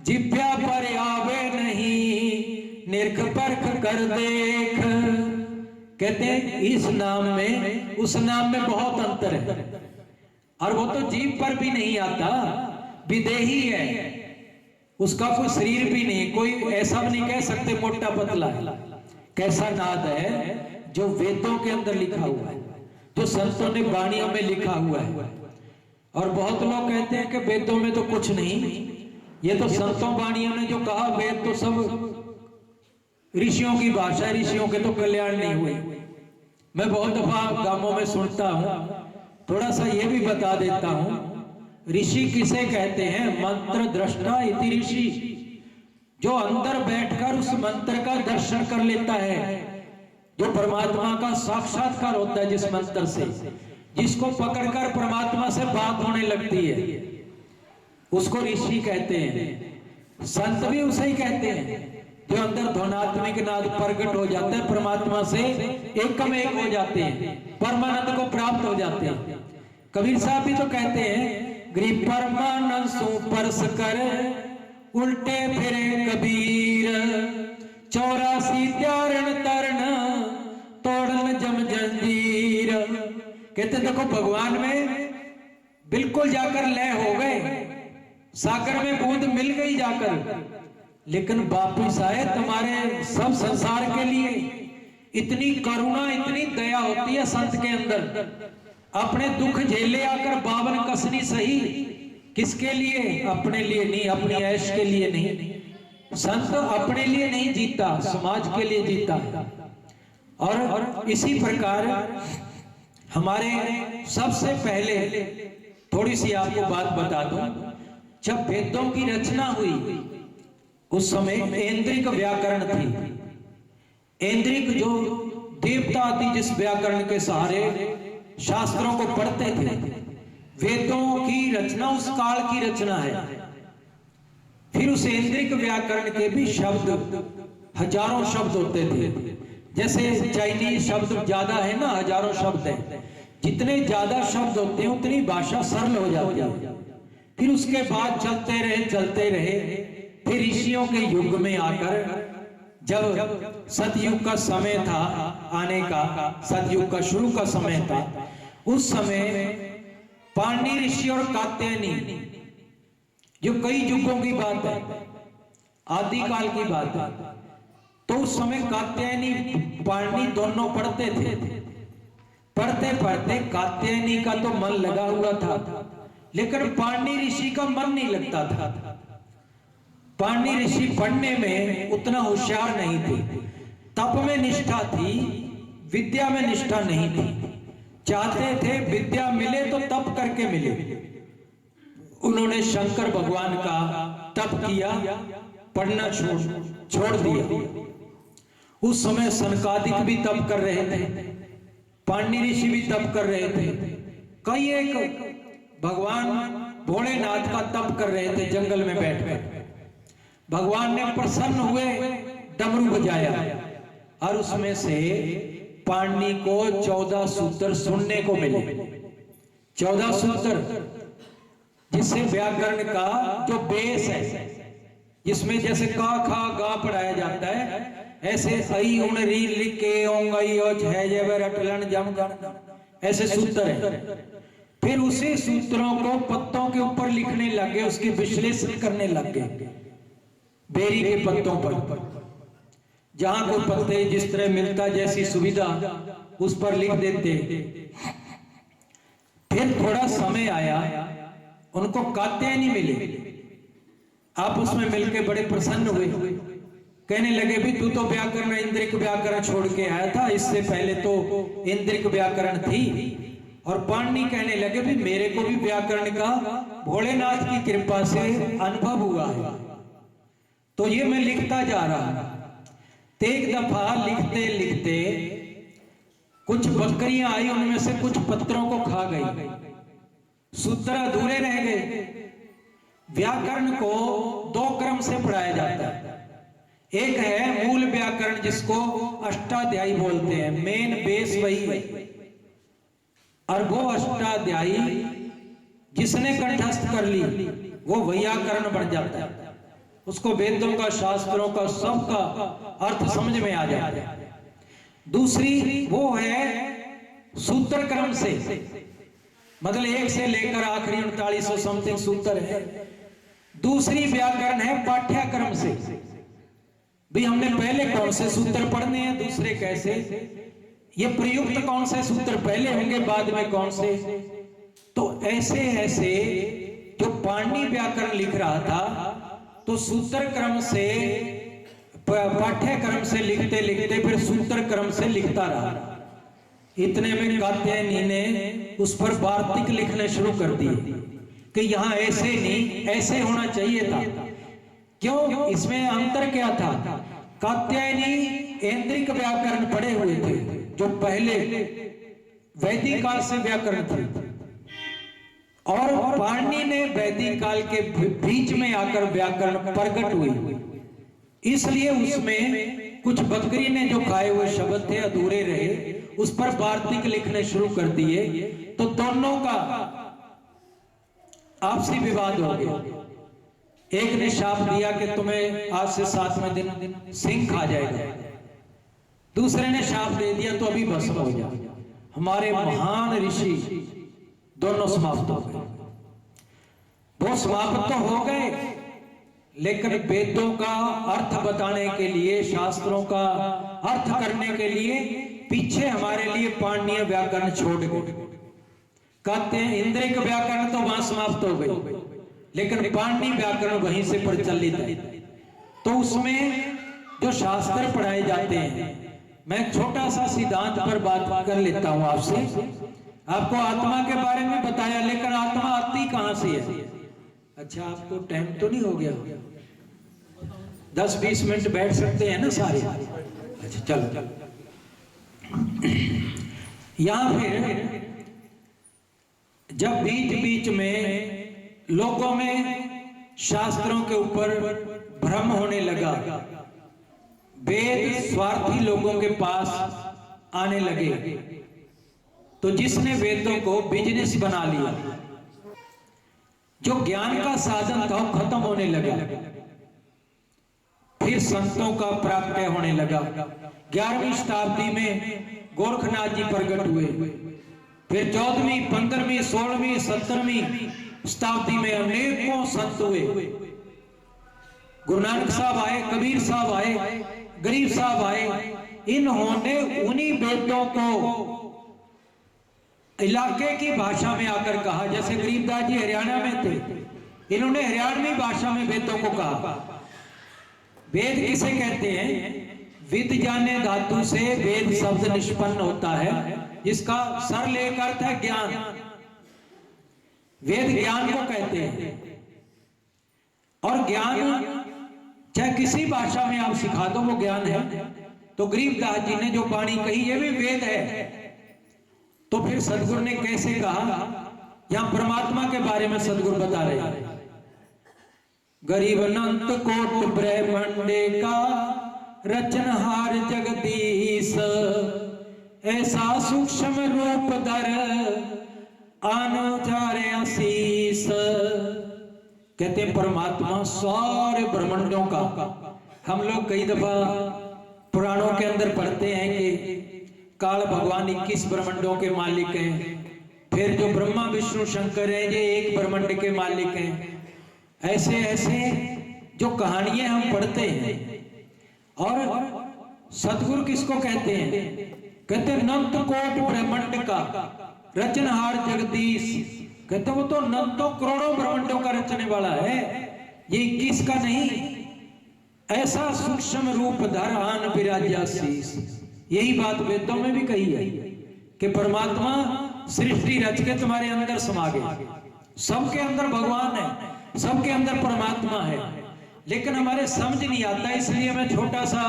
[SPEAKER 1] जिभ्या पर आवे नहीं, निरख परख कर देख। कहते हैं इस नाम में उस नाम में बहुत अंतर है, और वो तो जीभ पर भी नहीं आता, विदेही है, उसका कोई शरीर भी नहीं, कोई ऐसा भी नहीं कह सकते मोटा पतला है। कैसा नाद है जो वेदों के अंदर लिखा हुआ है, जो संतों ने वाणियों में लिखा हुआ है। और बहुत लोग कहते हैं कि वेदों में तो कुछ नहीं, ये तो संतों वाणियों ने जो कहा, वेद तो सब ऋषियों की भाषा, ऋषियों के तो कल्याण नहीं हुए। मैं बहुत दफा गांवों में सुनता हूं, थोड़ा सा ये भी बता देता हूं, ऋषि किसे कहते हैं? मंत्र दृष्टा इति ऋषि, जो अंदर बैठकर उस मंत्र का दर्शन कर लेता है, जो परमात्मा का साक्षात्कार होता है जिस मंत्र से, जिसको पकड़कर परमात्मा से बात होने लगती है, उसको ऋषि कहते हैं। संत भी उसे ही कहते हैं जो अंदर ध्वनात्मिक नाद प्रकट हो जाता है, परमात्मा से एकम एक हो जाते हैं, परमानंद को प्राप्त हो जाते हैं। कबीर साहब भी तो कहते हैं गृह परमानंद सुपर्श कर, उल्टे फिरे कबीर, 84 त्यारण तरण, तोड़न जम जंजीर। कहते देखो भगवान में बिल्कुल जाकर लय हो गए, सागर में बूंद मिल गई जाकर, लेकिन वापिस आए तुम्हारे सब संसार के लिए। इतनी करुणा, इतनी दया होती है संत के अंदर। अपने दुख झेले आकर 52 कसनी सही, किसके लिए? अपने लिए नहीं, अपनी ऐश के लिए नहीं। संत अपने लिए नहीं जीता, समाज के लिए जीता है। और इसी प्रकार हमारे सबसे पहले थोड़ी सी आपको बात बता दूं, जब वेदों की रचना हुई उस समय ऐन्द्रिक व्याकरण थी। ऐन्द्रिक जो देवता थी, जिस व्याकरण के सहारे शास्त्रों को पढ़ते थे। वेदों की रचना उस काल की रचना है। फिर उस ऐन्द्रिक व्याकरण के भी शब्द, हजारों शब्द होते थे। जैसे चाइनीज शब्द ज्यादा है ना, हजारों शब्द है। जितने ज्यादा शब्द होते हैं उतनी भाषा सरल हो जाती है। फिर उसके बाद चलते रहे, फिर ऋषियों के युग में आकर जब सतयुग का समय था आने का, सतयुग का शुरू का समय था, उस समय पाणिनि ऋषि और कात्यायनी, जो कई युगों की बात है, आदिकाल की बात है, तो उस समय कात्यायनी पाणिनि दोनों पढ़ते थे। पढ़ते पढ़ते कात्यायनी का तो मन लगा हुआ था, लेकिन पाणिनि ऋषि का मन नहीं लगता था। पाणिनि ऋषि पढ़ने में उतना होशियार नहीं थे, तप में निष्ठा थी, विद्या में निष्ठा नहीं थी। चाहते थे विद्या मिले तो तप करके मिले। उन्होंने शंकर भगवान का तप किया, पढ़ना छोड़ दिया। उस समय सनकादिक भी तप कर रहे थे, पाणिनि ऋषि भी तप कर रहे थे, कई एक भगवान भोलेनाथ का तप कर रहे थे जंगल में बैठकर। भगवान ने प्रसन्न हुए, डमरू बजाया, और उसमें से पाणिनि को 14 सूत्र सुनने को मिले। 14 सूत्र, जिससे व्याकरण का जो बेस है, जिसमें जैसे का खा गा पढ़ाया जाता है, ऐसे आई उन री लिखे जम गण, ऐसे सूत्र है। फिर उसी सूत्रों को पत्तों के ऊपर लिखने लगे, उसकी विश्लेषण करने लगे, बेरी के पत्तों पर। जहां कोई पत्ते जिस तरह मिलता, जैसी सुविधा, उस पर लिख देते। फिर थोड़ा समय आया, उनको कात्यायनी मिले, आप उसमें मिलके बड़े प्रसन्न हुए कहने लगे भी तू तो व्याकरण इंद्रिक व्याकरण छोड़ के आया था, इससे पहले तो इंद्रिक व्याकरण थी। और पाणिनि कहने लगे भी मेरे को भी व्याकरण का भोलेनाथ की कृपा से अनुभव हुआ है, तो ये मैं लिखता जा रहा हूं। एक दफा लिखते लिखते कुछ बकरियां आई, उनमें से कुछ पत्रों को खा गई, सूत्र अधूरे रह गए। व्याकरण को दो क्रम से पढ़ाया जाता है। एक है मूल व्याकरण जिसको अष्टाध्यायी बोलते हैं, मेन बेस वही है। और वो अष्टाध्यायी जिसने कंठस्थ कर ली वो वैयाकरण बन जाता है, उसको वेदों का शास्त्रों का सबका अर्थ समझ में आ जाता है। दूसरी वो है सूत्र क्रम से, मतलब एक से लेकर आखिरी 3900 समथिंग सूत्र है। दूसरी व्याकरण है पाठ्यक्रम से, भी हमने पहले कौन से सूत्र पढ़ने हैं, दूसरे कैसे, ये प्रयुक्त कौन से सूत्र पहले होंगे बाद में कौन से। तो ऐसे ऐसे जो पाणिनि व्याकरण लिख रहा था तो सूत्र क्रम से पाठ्यक्रम से लिखते लिखते फिर सूत्र क्रम से लिखता रहा। इतने में कात्यायनी ने उस पर वार्तिक लिखने शुरू कर दिए कि यहाँ ऐसे नहीं ऐसे होना चाहिए था। क्यों, इसमें अंतर क्या था? कात्यायनी ऐन्द्रिक व्याकरण पढ़े हुए थे जो पहले वैदिक काल से व्याकरण थे, और पाणिनि ने वैदिक काल के बीच में आकर व्याकरण प्रकट हुई, इसलिए उसमें कुछ बकरी ने जो खाए हुए शब्द थे अधूरे रहे, उस पर वार्तिक लिखने शुरू कर दिए। तो दोनों का आपसी विवाद हो गया। एक ने शाप दिया कि तुम्हें आज से 7वें दिन सिंह खा जाएगा, दूसरे ने शाप दे दिया तो अभी भस्म हो जाए। हमारे महान ऋषि दोनों समाप्त हो गए। वो समाप्त तो हो गए, लेकिन वेदों का अर्थ बताने के लिए, शास्त्रों का अर्थ करने के लिए पीछे हमारे लिए पाणिनीय व्याकरण छोड़ गए। कहते हैं इंद्रिक व्याकरण तो वहां समाप्त हो गई, लेकिन पाणिनीय व्याकरण वहीं से प्रचलित है। तो उसमें जो शास्त्र पढ़ाए जाते हैं, मैं छोटा सा सिद्धांत पर बात कर लेता हूं आपसे। आपको आत्मा के बारे में बताया, लेकिन आत्मा आती कहां से है? अच्छा, आपको टाइम तो नहीं हो गया? 10-20 मिनट बैठ सकते हैं ना सारे? अच्छा चलो। यहां फिर जब बीच बीच में लोगों में शास्त्रों के ऊपर भ्रम होने लगा, वेद स्वार्थी लोगों के पास आने लगे, तो जिसने वेदों को बिजनेस बना लिया, जो ज्ञान का साधन था वो खत्म होने लगा। फिर संतों का प्राकट्य होने लगा। 11वीं शताब्दी में गोरखनाथ जी प्रकट हुए। फिर 14वीं, 15वीं, 16वीं, 17वीं शताब्दी में अनेकों संत हुए। गुरु नानक साहब आए, कबीर साहब आए, गरीब साहब आए। इन्होंने उन्हीं वेदों को इलाके की भाषा में आकर कहा, जैसे गरीबदास जी हरियाणा में थे, इन्होंने हरियाणवी भाषा में वेदों को कहा। वेद किसे कहते हैं? विद जाने धातु से वेद शब्द निष्पन्न होता है, जिसका सरल एक अर्थ है ज्ञान। वेद ज्ञान को कहते हैं, और ज्ञान चाहे किसी भाषा में आप सिखा दो वो ज्ञान है। तो गरीबदास जी ने जो वाणी कही ये भी वेद है। तो फिर सदगुरु ने कैसे कहा? यहां परमात्मा के बारे में सदगुरु बता रहे हैं, गरीब अनंत कोट ब्रह्मांडे का रचनहार जगदीश, ऐसा सूक्ष्म रूप धर अनुचारे आशीष। कहते हैं परमात्मा सारे ब्रह्मांडों का। हम लोग कई दफा पुराणों के अंदर पढ़ते हैं कि काल भगवान 21 ब्रह्मांडों के मालिक हैं, फिर जो ब्रह्मा विष्णु शंकर हैं ये एक ब्रह्मांड के मालिक हैं। ऐसे ऐसे जो कहानियां हम पढ़ते हैं। और सतगुरु किसको कहते हैं? कहते हैं अनंत कोट ब्रह्मांड का रचनहार जगदीश। कहते वो तो अनंतों करोड़ों ब्रह्मांडों का रचने वाला है, ये 21 का नहीं। ऐसा सूक्ष्म रूप धर आन विराज्या शीस। यही बात वेदों में भी कही है कि परमात्मा सृष्टि रच के तुम्हारे अंदर समा गए। सबके अंदर भगवान है, सबके अंदर परमात्मा है, लेकिन हमारे समझ नहीं आता, इसलिए मैं छोटा सा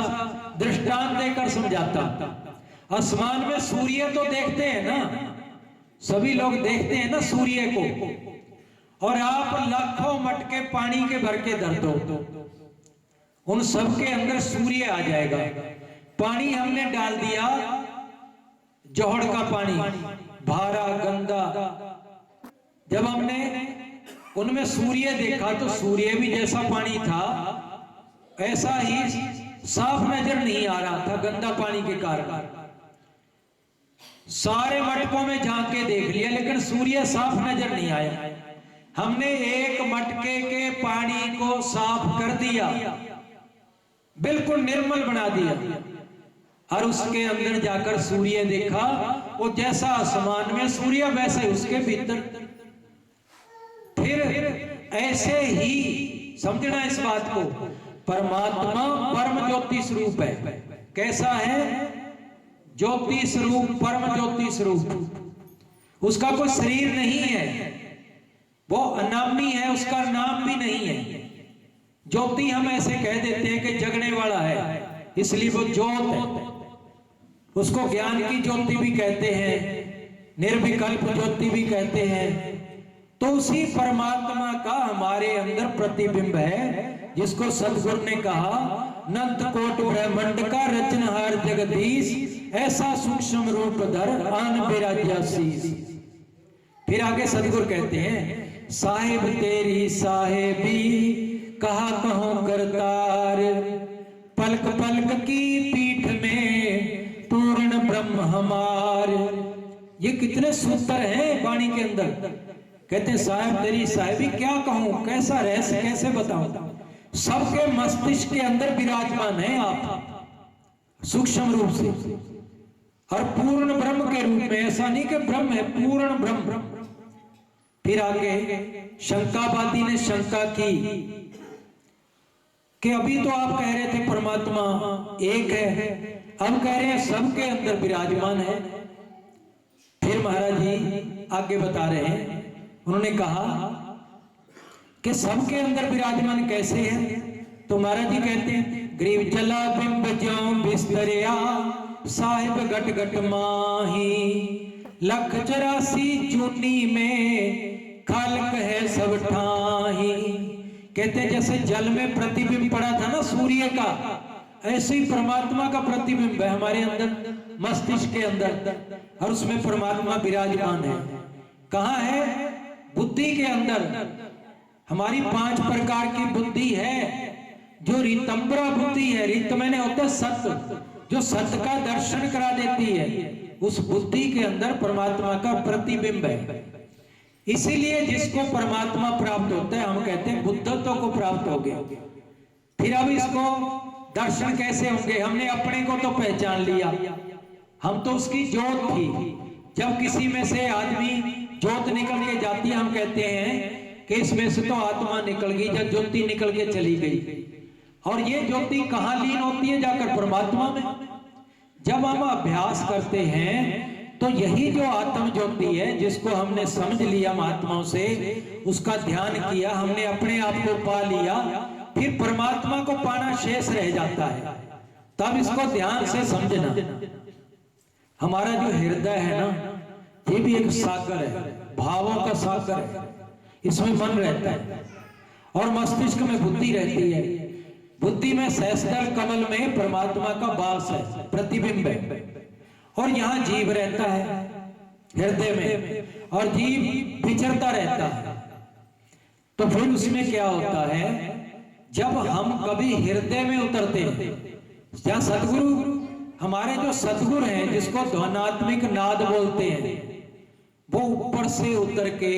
[SPEAKER 1] दृष्टांत देकर समझाता। आसमान में सूर्य तो देखते हैं ना, सभी लोग देखते हैं ना सूर्य को, और आप लाखों मटके पानी के भर के धर दो, उन सबके अंदर सूर्य आ जाएगा। पानी हमने डाल दिया, जोहड़ का पानी, भारा गंदा, जब हमने उनमें सूर्य देखा तो सूर्य भी जैसा पानी था ऐसा ही साफ नजर नहीं आ रहा था, गंदा पानी के कारण। सारे मटकों में झांक के देख लिया, लेकिन सूर्य साफ नजर नहीं आया। हमने एक मटके के पानी को साफ कर दिया, बिल्कुल निर्मल बना दिया, और उसके अंदर जाकर सूर्य देखा, वो जैसा आसमान में सूर्य वैसे उसके भीतर। फिर ऐसे ही समझना इस बात को, परमात्मा परम ज्योति स्वरूप है। कैसा है? ज्योति स्वरूप, परम ज्योति स्वरूप। उसका कोई शरीर नहीं है, वो अनामी है, उसका नाम भी नहीं है। ज्योति हम ऐसे कह देते हैं कि जगने वाला है, इसलिए वो ज्योत है। उसको ज्ञान की ज्योति भी कहते हैं, निर्विकल्प ज्योति भी कहते हैं। तो उसी परमात्मा का हमारे अंदर प्रतिबिंब है, जिसको सदगुरु ने कहा, नंद कोट ब्रह्मांड का रचनहार जगदीश, ऐसा सूक्ष्म रूप धर आन विराज्या शीस। फिर आगे सदगुरु कहते हैं, साहिब तेरी साहेबी कहा कहो करतार, पलक पलक की पीठ में पूर्ण ब्रह्म हमार। ये कितने सूत्र हैं वाणी के अंदर। कहते हैं साहिब तेरी साहिबी, क्या कहूं, कैसा रहस्य कैसे बताऊं। सबके मस्तिष्क के अंदर विराजमान है आप सूक्ष्म रूप से, और पूर्ण ब्रह्म के रूप में। ऐसा नहीं कि ब्रह्म है, पूर्ण ब्रह्म। फिर आगे शंकावादी ने शंका की कि अभी तो आप कह रहे थे परमात्मा एक है, अब कह रहे हैं सबके अंदर विराजमान है। फिर महाराज जी आगे बता रहे हैं, उन्होंने कहा कि सबके अंदर विराजमान कैसे है? तो महाराज जी कहते हैं, ग्रीव जला बिंब ज्यों बिस्तरिया, साहिब घट घट माही, लख 84 जूनी में खालक है सब ठाही। कहते जैसे जल में प्रतिबिंब पड़ा था ना सूर्य का, ऐसे ही परमात्मा का प्रतिबिंब है हमारे अंदर मस्तिष्क के अंदर, और उसमें परमात्मा विराजमान है। कहाँ है? बुद्धि के अंदर। हमारी 5 प्रकार की बुद्धि है, जो रितंबरा बुद्धि है। रित मैंने होता है सत्य, जो सत्य का दर्शन करा देती है, उस बुद्धि के अंदर परमात्मा का प्रतिबिंब है। इसीलिए जिसको परमात्मा प्राप्त होता है, हम कहते हैं बुद्धत्व को प्राप्त हो गया। फिर अब इसको दर्शन कैसे होंगे? हमने अपने को तो पहचान लिया, हम तो उसकी ज्योत थी। जब किसी में से आदमी ज्योत निकल के जाती है, हम कहते हैं कि इसमें से तो आत्मा निकल गई, जब ज्योति निकल के चली गई। और ये ज्योति कहाँ लीन होती है? जाकर परमात्मा में। जब हम अभ्यास करते हैं तो यही जो आत्म ज्योति है, जिसको हमने समझ लिया महात्माओं से, उसका ध्यान किया, हमने अपने आप को पा लिया, फिर परमात्मा को पाना शेष रह जाता है। तब इसको ध्यान से समझना। हमारा जो हृदय है ना, ये भी एक सागर है, भावों का सागर है। इसमें मन रहता है और मस्तिष्क में बुद्धि रहती है। बुद्धि में सहस्त्र कमल में परमात्मा का वास है, प्रतिबिंब है, और यहाँ जीव रहता है हृदय में, और जीव विचरता रहता है। तो फिर उसमें क्या होता है? जब हम कभी हृदय में उतरते हैं, या सदगुरु, हमारे जो सदगुरु हैं, जिसको ध्वनात्मिक नाद बोलते हैं, वो ऊपर से उतर के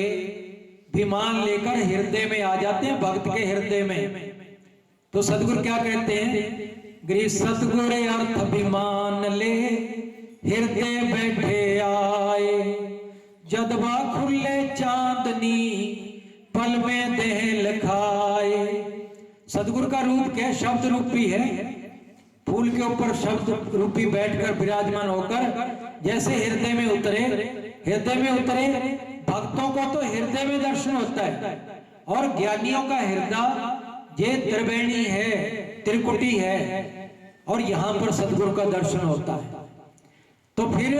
[SPEAKER 1] विमान लेकर हृदय में आ जाते हैं, भक्त के हृदय में। तो सदगुरु क्या कहते हैं? गृह सतगुर अर्थ विमान ले, हृदय बैठे आए, जदवा खुले चांदनी पल में देह लखाए। सदगुरु का रूप क्या है? शब्द रूपी है। फूल के ऊपर शब्द रूपी बैठकर विराजमान होकर जैसे हृदय में उतरे भक्तों को तो हृदय में दर्शन होता है, और ज्ञानियों का हृदय ये त्रिवेणी है, त्रिकुटी है, और यहां पर सदगुरु का दर्शन होता है। तो फिर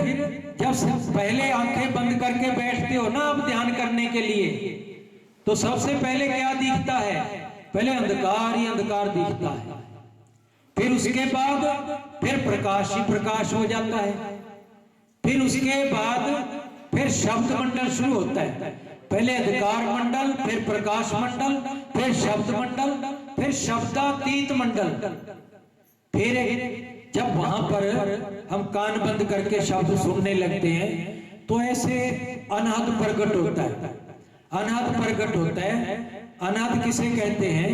[SPEAKER 1] जब पहले आंखें बंद करके बैठते हो ना आप ध्यान करने के लिए, तो सबसे पहले क्या दिखता है? पहले अंधकार ही अंधकार दिखता है, फिर उसके बाद फिर प्रकाश ही प्रकाश हो जाता है, फिर उसके बाद फिर शब्द मंडल शुरू होता है। पहले अंधकार मंडल, फिर प्रकाश मंडल, फिर शब्द मंडल, फिर शब्दातीत मंडल। फिर जब वहां पर हम कान बंद करके शब्द सुनने लगते हैं तो ऐसे अनाहत प्रकट होता है। अनाहत प्रकट होता है। अनाहत किसे कहते हैं?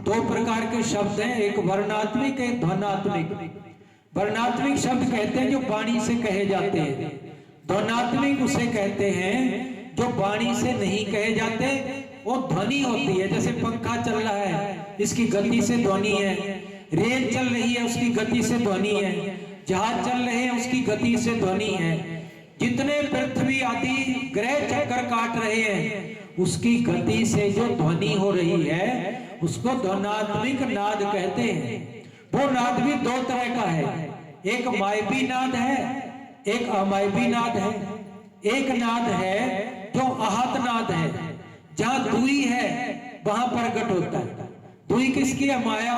[SPEAKER 1] दो प्रकार के शब्द हैं, एक वर्णात्मिक, एक ध्वनात्मिक। वर्णात्मिक शब्द कहते हैं जो वाणी से कहे जाते हैं, ध्वनात्मिक उसे कहते हैं जो वाणी से नहीं कहे जाते, वो ध्वनि होती है। जैसे पंखा चल रहा है, इसकी गति से ध्वनि है, रेल चल रही है, उसकी गति से ध्वनि है, जहाज चल रहे हैं, उसकी गति से ध्वनि है। जितने पृथ्वी आदि ग्रह चक्कर काट रहे हैं, उसकी गति से जो ध्वनि हो रही है उसको ध्वनात्मिक नाद कहते हैं। वो नाद भी दो तरह का है, एक मायवी नाद है, एक अमायवी नाद है। एक नाद है जो आहत नाद है, जहां दुई है वहां प्रकट होता है। दुई किसकी है? माया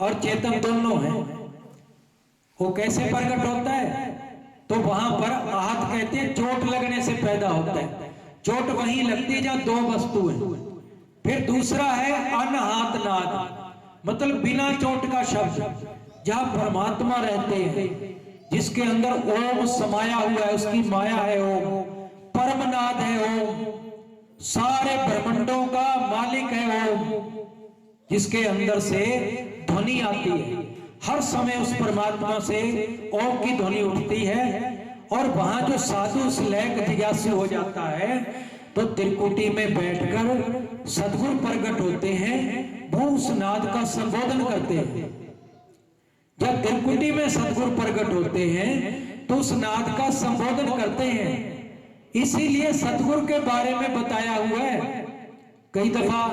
[SPEAKER 1] और चेतन दोनों है। वो कैसे प्रकट होता है? तो वहां पर आहत कहते हैं चोट लगने से पैदा होता है। चोट वहीं लगती है जहां दो वस्तु है। फिर दूसरा है अनहात नाद, मतलब बिना चोट का शब्द, जहां परमात्मा रहते हैं, जिसके अंदर ओम समाया हुआ है, उसकी माया है ओम, परमनाद है ओम, सारे ब्रह्मांडों का मालिक है ओम, जिसके अंदर से ध्वनि आती है। हर समय उस परमात्मा से ओम की ध्वनि उठती है। और वहां जो साधु उस लय का जिज्ञासु हो जाता है तो त्रिकुटी में बैठकर सदगुरु प्रकट होते हैं, वो उस नाद का संबोधन करते हैं। जब त्रिकुटी में सदगुरु प्रकट होते हैं तो उस नाद का संबोधन करते हैं। इसीलिए सदगुरु के बारे में बताया हुआ है। कई दफा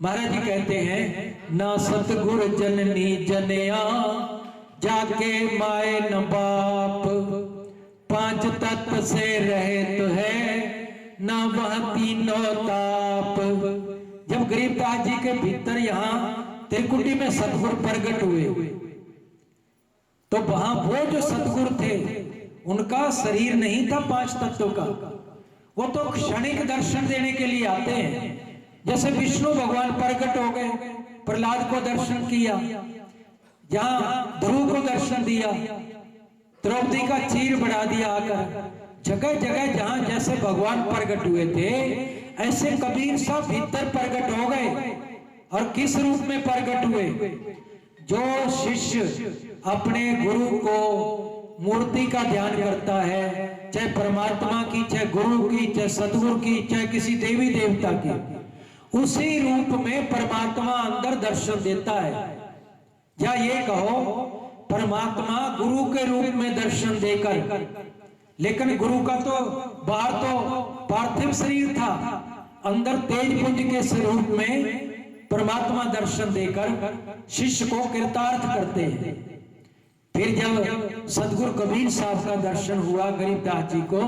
[SPEAKER 1] महाराज जी कहते हैं, ना सतगुरु जननी जनिया जाके माए न बाप, पांच तत्व से रहित है ना वह तीनों ताप। जब गरीबदास जी के भीतर यहाँ त्रिकुटी में सतगुरु प्रकट हुए तो वहां वो जो सतगुरु थे उनका शरीर नहीं था पांच तत्वों का, वो तो क्षणिक दर्शन देने के लिए आते हैं। जैसे विष्णु भगवान प्रकट हो गए, प्रहलाद को दर्शन किया, जहां ध्रुव को दर्शन दिया, द्रौपदी का चीर बढ़ा दिया आकर। जगह जगह जहां जैसे भगवान प्रकट हुए थे ऐसे कबीर साहब भीतर प्रकट हो गए। और किस रूप में प्रकट हुए? जो शिष्य अपने गुरु को मूर्ति का ध्यान करता है, चाहे परमात्मा की, चाहे गुरु की, चाहे सतगुरु की, चाहे किसी देवी देवता की, उसी रूप में परमात्मा अंदर दर्शन देता है। या ये कहो परमात्मा गुरु के रूप में दर्शन देकर, लेकिन गुरु का तो बाहर तो पार्थिव शरीर था, अंदर तेज पुंज के स्वरूप में परमात्मा दर्शन देकर शिष्य को कृतार्थ करते हैं। फिर जब सदगुरु कबीर साहब का दर्शन हुआ गरीबदास जी को,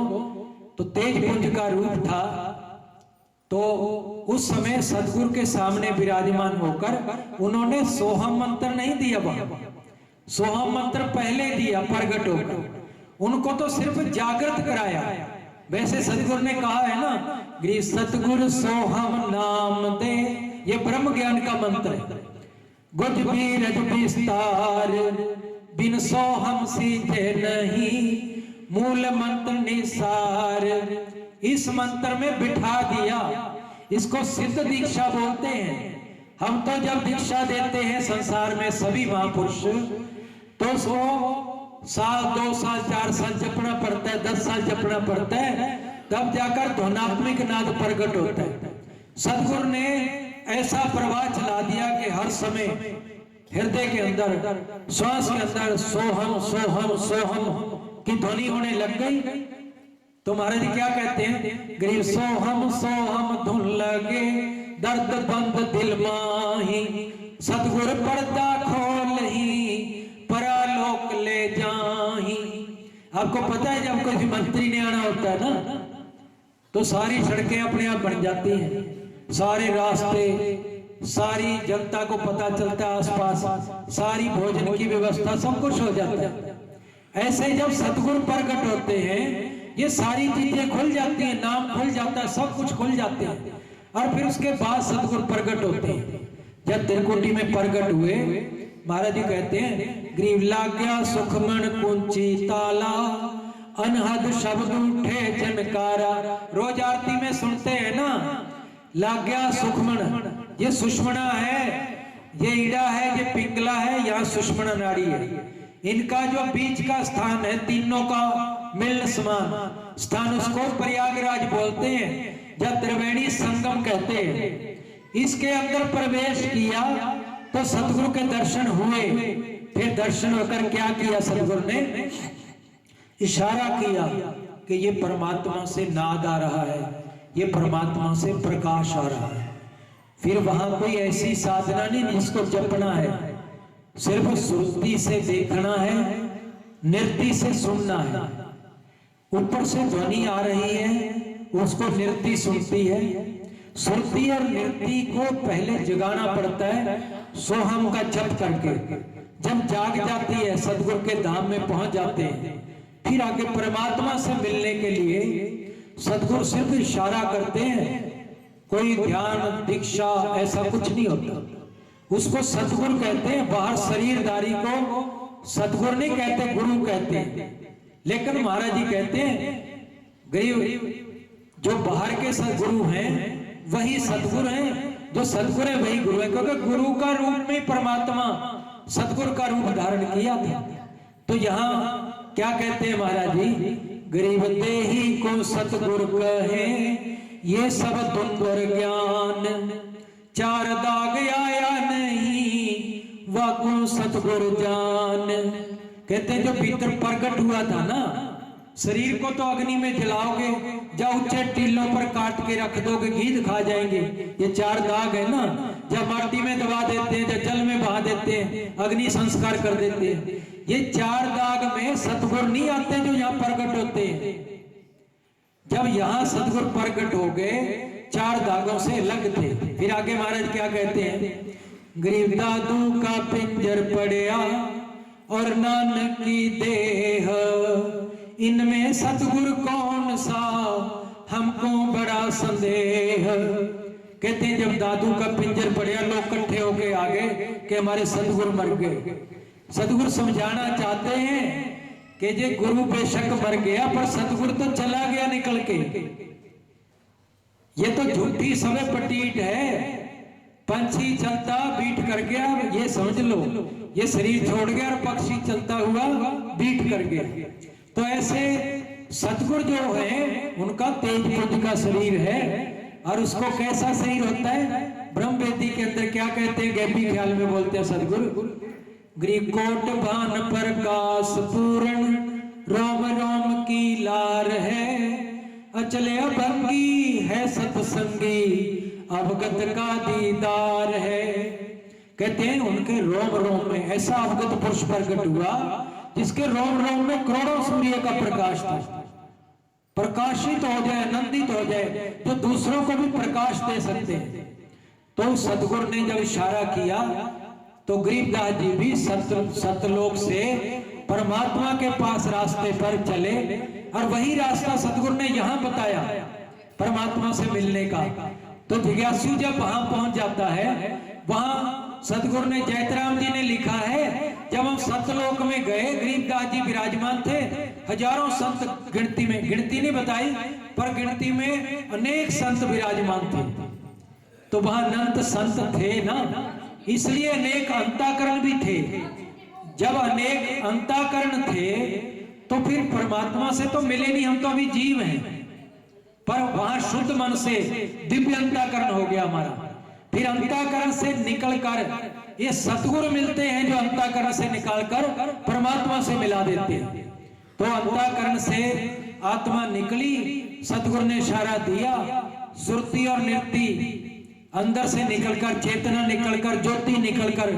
[SPEAKER 1] तो तेज पुंज का रूप था। तो उस समय सदगुरु के सामने विराजमान होकर उन्होंने सोहम मंत्र नहीं दिया, सोहम मंत्र पहले दिया प्रगट होकर, उनको तो सिर्फ जागृत कराया। वैसे सदगुरु ने कहा है ना, गृह सतगुरु सोहम नाम दे, ये ब्रह्म ज्ञान का मंत्र है। गुज बीरज विस्तार बिन सोहम सीधे नहीं, मूल मंत्र निसार। इस मंत्र में बिठा दिया, इसको सिद्ध दीक्षा बोलते हैं। हम तो जब दीक्षा देते हैं संसार में सभी महापुरुष, तो उसको साल, 2 साल, 4 साल जपना पड़ता है, 10 साल जपना पड़ता है, तब जाकर ध्वनात्मिक नाद प्रकट होता है। सदगुरु ने ऐसा प्रवाह चला दिया कि हर समय हृदय के अंदर, श्वास के अंदर सोहम सोहम सोहम की ध्वनि होने लग गई। तो महाराज जी क्या कहते हैं, गरीब सोहम सोहम धुन लगे दर्द बंद दिल माही, सतगुर पर्दा खोल ही परालोक ले जाही। आपको पता है जब कोई मंत्री ने आना होता है ना, तो सारी सड़कें अपने आप बन जाती हैं, सारे रास्ते, सारी जनता को पता चलता है, आसपास सारी भोजन की व्यवस्था सब कुछ हो जाता है। ऐसे जब सतगुरु प्रकट होते हैं ये सारी चीजें खुल जाती हैं, नाम खुल जाता है, सब कुछ खुल जाते हैं। और फिर उसके बाद सतगुरु प्रकट होते हैं। जब त्रिकुटी में प्रकट हुए, महाराज जी कहते हैं ग्रीव लाग्या सुखमन कुंची ताला, अनहद शब्द उठे जनकारा। रोज आरती में सुनते हैं ना, लाग्या सुखमन, ये सुषमना है, ये ईड़ा है, ये पिंगला है, यहाँ सुषमना नाड़ी है। इनका जो बीच का स्थान है, तीनों का मिलन समान स्थान, उसको प्रयागराज बोलते हैं, या त्रिवेणी संगम कहते हैं। इसके अंदर प्रवेश किया तो सतगुरु के दर्शन हुए। फिर दर्शन होकर क्या किया, सतगुरु ने इशारा किया कि ये परमात्मा से नाद आ रहा है, ये परमात्मा से प्रकाश आ रहा है। फिर वहां कोई ऐसी साधना नहीं जिसको जपना है, सिर्फ श्रुति से देखना है, नृत्य से सुनना है। ऊपर से ध्वनि आ रही है, उसको नृत्य सुनती है। श्रुति और नृत्य को पहले जगाना पड़ता है सोहम का जप करके। जब जाग जाती है, सतगुरु के धाम में पहुंच जाते हैं। फिर आगे परमात्मा से मिलने के लिए सतगुरु सिर्फ इशारा करते हैं, कोई ध्यान दीक्षा ऐसा कुछ नहीं होता। उसको सतगुरु कहते हैं। बाहर शरीरधारी को सतगुरु नहीं कहते, गुरु कहते हैं। लेकिन महाराज जी कहते हैं गरीब जो बाहर के सदगुरु हैं वही सतगुरु हैं, जो सतगुरु है वही गुरु है, क्योंकि गुरु का रूप में परमात्मा सतगुरु का रूप धारण किया था। तो यहाँ क्या कहते हैं महाराज जी, गरीब देही को सतगुरु कहे, ये सब द्वंद्वर ज्ञान, चार दाग आया नहीं वाको सतगुरु जान। कहते हैं जो भीतर प्रकट हुआ था ना, शरीर को तो अग्नि में जलाओगे, या ऊंचे टीलों पर काट के रख दोगे, घी खा जाएंगे। ये चार दाग है ना, जब माटी में दबा देते हैं, जब जल में बहा देते हैं, अग्नि संस्कार कर देते हैं, ये चार दाग में सतगुरु नहीं आते जो यहाँ प्रकट होते हैं। जब यहाँ सतगुरु प्रकट हो गए, चार दागों से अलग थे। फिर आगे महाराज क्या कहते हैं, गरीब दादू का पिंजर पड़या और नानक की देह, इनमें सतगुरु कौन सा हमको बड़ा संदेह। कहते हैं जब दादू का पिंजर पड़या, लोग इकट्ठे होके आ गए कि हमारे सतगुरु मर गए। सतगुरु समझाना चाहते हैं कि जे गुरु बेशक मर गया, पर सतगुरु तो चला गया निकल के। ये तो झूठी समय पटीट है। पंछी चलता बीट कर गया, ये समझ लो, ये शरीर छोड़ गया और पक्षी चलता हुआ बीट कर गया। तो ऐसे सतगुरु जो है उनका तेज पुंज का शरीर है। और उसको कैसा शरीर होता है, ब्रह्म वेदी के अंदर क्या कहते हैं, गैपी ख्याल में बोलते हैं सतगुरु, ग्रीकोट भान प्रकाश पूर्ण, रोम रोम की लार है, अचले अभंगी है सतसंगी, अवगत का दीदार है। कहते हैं उनके रोम रोम में ऐसा अवगत पुरुष प्रकट हुआ जिसके रोम रोम में करोड़ों सूर्य का प्रकाश था। प्रकाशित हो जाए, आनंदित हो जाए, तो दूसरों को भी प्रकाश दे सकते हैं। तो सतगुरु ने जब इशारा किया तो गरीबदास जी भी सतलोक से परमात्मा के पास रास्ते पर चले। और वही रास्ता सतगुरु ने यहाँ बताया परमात्मा से मिलने का। तो जिज्ञासु जब वहां पहुंच जाता है, वहां सतगुरु ने, जयतराम जी ने लिखा है, जब हम सतलोक में गए, गरीबदास जी विराजमान थे, हजारों संत गिनती में, गिनती नहीं बताई पर गिनती में अनेक संत विराजमान थे। तो वहां अनंत संत थे ना, इसलिए अनेक अंताकरण भी थे। जब अनेक अंताकरण थे तो फिर परमात्मा से तो मिले नहीं, हम तो अभी जीव हैं, पर वहां शुद्ध मन से दिव्य अंताकरण हो गया हमारा। फिर अंतःकरण से निकलकर ये सतगुरु मिलते हैं जो अंतःकरण से निकालकर परमात्मा से मिला देते हैं। तो अंतःकरण से आत्मा निकली, सतगुरु ने इशारा दिया, सुरती और निरति अंदर से निकलकर, चेतना निकलकर, ज्योति निकलकर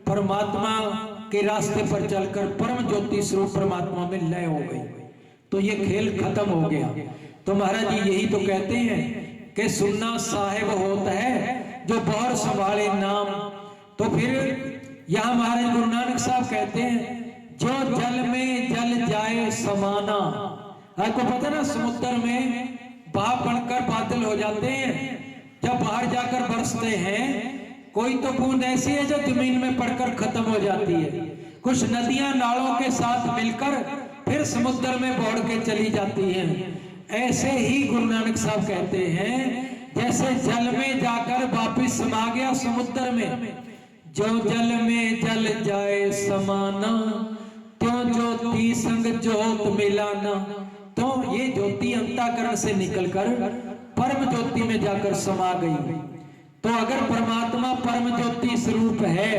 [SPEAKER 1] परमात्मा के रास्ते पर चलकर परम ज्योति स्वरूप परमात्मा में लय हो गई। तो ये खेल खत्म हो गया। तो महाराज जी यही तो कहते हैं कि सुनना साहेब होता है जो बाहर संभाले नाम। तो फिर यहाँ महाराज गुरु नानक साहब कहते हैं जो जल में जल जाए समाना। आपको पता ना समुद्र में भाप बनकर बादल हो जाते हैं, जब बाहर जाकर बरसते हैं, कोई तो बूंद ऐसी है जो जमीन में पड़कर खत्म हो जाती है, कुछ नदियां नालों के साथ मिलकर फिर समुद्र में बढ़ के चली जाती हैं। ऐसे ही गुरु नानक साहब कहते हैं जैसे जल में जाकर वापिस समा गया समुद्र में, जो जल में जल जाए समाना, त्यों ज्योति संग ज्योत मिलाना। तो ये ज्योति अंतःकरण से निकलकर परम ज्योति में जाकर समा गई। तो अगर परमात्मा परम ज्योति स्वरूप है,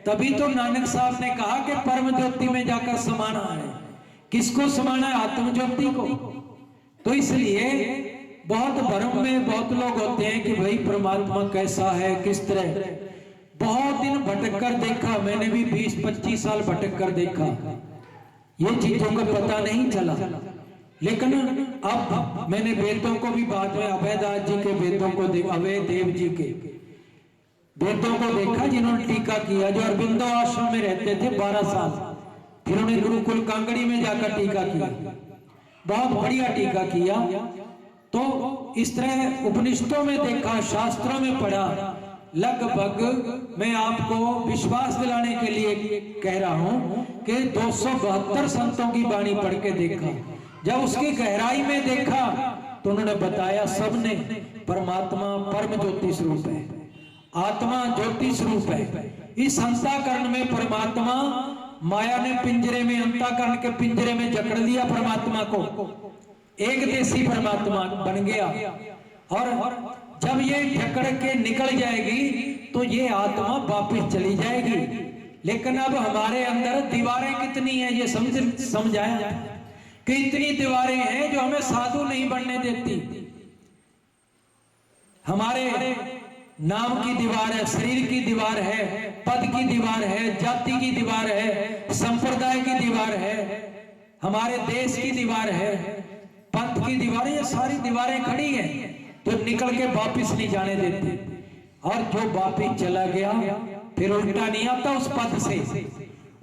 [SPEAKER 1] तभी तो नानक साहब ने कहा कि परम ज्योति में जाकर समाना है। किसको समाना है? आत्म ज्योति को। तो इसलिए बहुत भ्रम में बहुत लोग होते हैं कि भाई परमात्मा कैसा है, किस तरह। बहुत दिन भटक कर देखा, मैंने भी 20-25 साल भटक कर देखा, ये चीजों का पता नहीं चला। लेकिन अब मैंने वेदों को भी बाद में अभयदास जी के वेदों को अभय देव जी के वेदों को देखा, जिन्होंने टीका किया, जो अरविंदो आश्रम में रहते थे 12 साल, फिर उन्हें गुरुकुल कांगड़ी में जाकर टीका किया, बहुत बढ़िया टीका किया। तो इस तरह उपनिषदों में देखा, शास्त्रों में पढ़ा। लगभग मैं आपको विश्वास दिलाने के लिए कह रहा हूं कि 272 संतों की वाणी पढ़ के देखा। जब उसकी गहराई में देखा तो उन्होंने बताया सबने परमात्मा परम ज्योति स्वरूप है, आत्मा ज्योति स्वरूप है। इस अंतःकरण में परमात्मा, माया ने पिंजरे में, अंतःकरण के पिंजरे में जकड़ लिया परमात्मा को, एक देशी परमात्मा बन गया। और जब ये जकड़ के निकल जाएगी तो ये आत्मा वापस चली जाएगी। लेकिन अब हमारे अंदर दीवारें कितनी हैं ये समझाया कि इतनी दीवारें हैं जो हमें साधु नहीं बनने देती। हमारे नाम की दीवार है, शरीर की दीवार है, पद की दीवार है, जाति की दीवार है, संप्रदाय की दीवार है, हमारे देश की दीवार है, पंथ की दीवार, ये सारी दीवारें खड़ी हैं तो निकल के वापिस नहीं जाने देते। और जो वापिस चला गया फिर उल्टा नहीं आता उस पद से।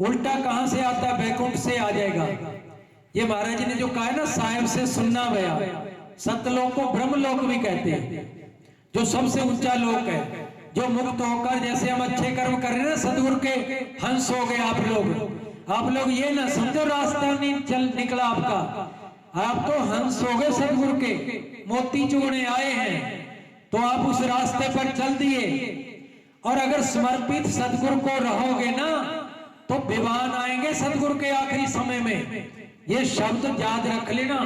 [SPEAKER 1] उल्टा कहां से आता है? बैकुंठ से आ जाएगा। ये महाराज जी ने जो कहा है ना, साहेब से सुनना भया। सतलोक को ब्रह्मलोक भी कहते हैं, जो सबसे ऊंचा लोक है, जो मुक्त होकर, जैसे हम अच्छे कर्म कर रहे हैं ना, सतगुरु के हंस हो गए आप लोग ये ना समझो रास्ता नहीं चल निकला आपका, आप तो हंस हो गए सतगुरु के, मोती चूड़ने आए हैं तो आप उस रास्ते पर चल दिए। और अगर समर्पित सतगुरु को रहोगे ना तो विमान आएंगे सतगुरु के आखिरी समय में। ये शब्द याद रख लेना,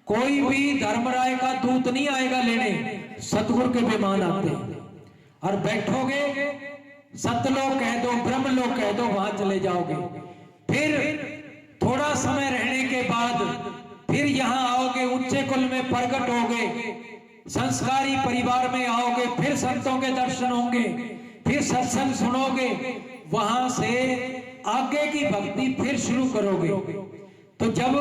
[SPEAKER 1] कोई भी धर्मराय का दूत नहीं आएगा लेने, सतगुरु के विमान आते हैं। और बैठोगे, सतलोक कह दो, ब्रह्मलोक कह दो, वहां चले जाओगे। फिर थोड़ा समय रहने के बाद फिर यहाँ आओगे, ऊंचे कुल में प्रकट होगे, संस्कारी परिवार में आओगे, फिर संतों के दर्शन होंगे, फिर सत्संग सुनोगे, वहां से आगे की भक्ति फिर शुरू करोगे। तो जब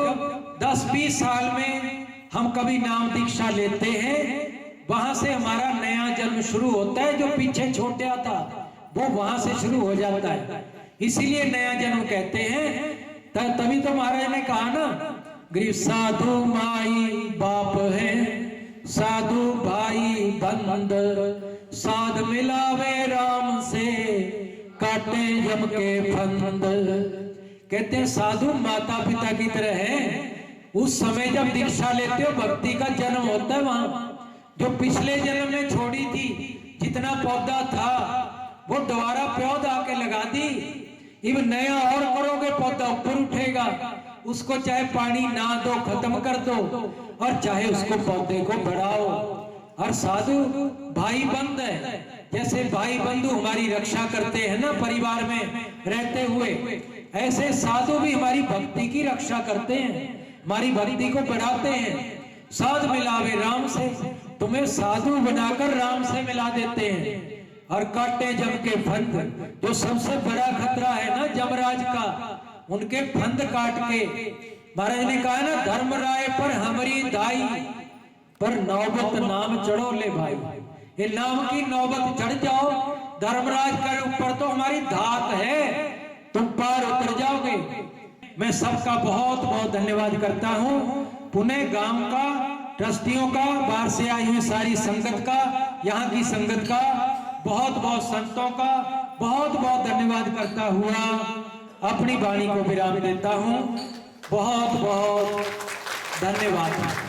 [SPEAKER 1] 10-20 साल में हम कभी नाम दीक्षा लेते हैं, वहां से हमारा नया जन्म शुरू होता है। जो पीछे छोटा था वो वहां से शुरू हो जाता है, इसीलिए नया जन्म कहते हैं। तभी तो महाराज ने कहा ना, गरीब साधु माई बाप है, साधु भाई बंद, साध मिलावे राम से, काटे यम के फंद। कहते हैं साधु माता पिता की तरह है। उस समय जब दीक्षा लेते हो, भक्ति का जन्म होता है वहां। जो पिछले जन्म में छोड़ी थी, जितना पौधा था वो दोबारा पौध आके लगा दी, अब नया और करोगे, पौधा ऊपर उठेगा। उसको चाहे पानी ना दो, खत्म कर दो, और चाहे उसको पौधे को बढ़ाओ। और साधु भाई बंद है। जैसे भाई बंधु हमारी रक्षा करते हैं ना परिवार में रहते हुए, ऐसे साधु भी हमारी भक्ति की रक्षा करते हैं, हमारी भक्ति को बढ़ाते हैं। साध मिलावे राम से, तुम्हें साधु बनाकर राम से मिला देते हैं। और काटे जम के फंद, जो सबसे बड़ा खतरा है ना यमराज का, उनके फंद काट के महाराज ने कहा ना, धर्मराय पर हमारी दाई पर नौबत नाम चढ़ो ले भाई। ये नाम की नौबत चढ़ जाओ, धर्मराज के ऊपर तो हमारी धाक है, तुम पार उतर जाओगे। मैं सबका बहुत बहुत धन्यवाद करता हूँ, पुणे गांव का, ट्रस्टियों का, बाहर से आई हुई सारी संगत का, यहाँ की संगत का, बहुत बहुत संतों का बहुत बहुत धन्यवाद करता हुआ अपनी वाणी को विराम देता हूँ। बहुत बहुत धन्यवाद।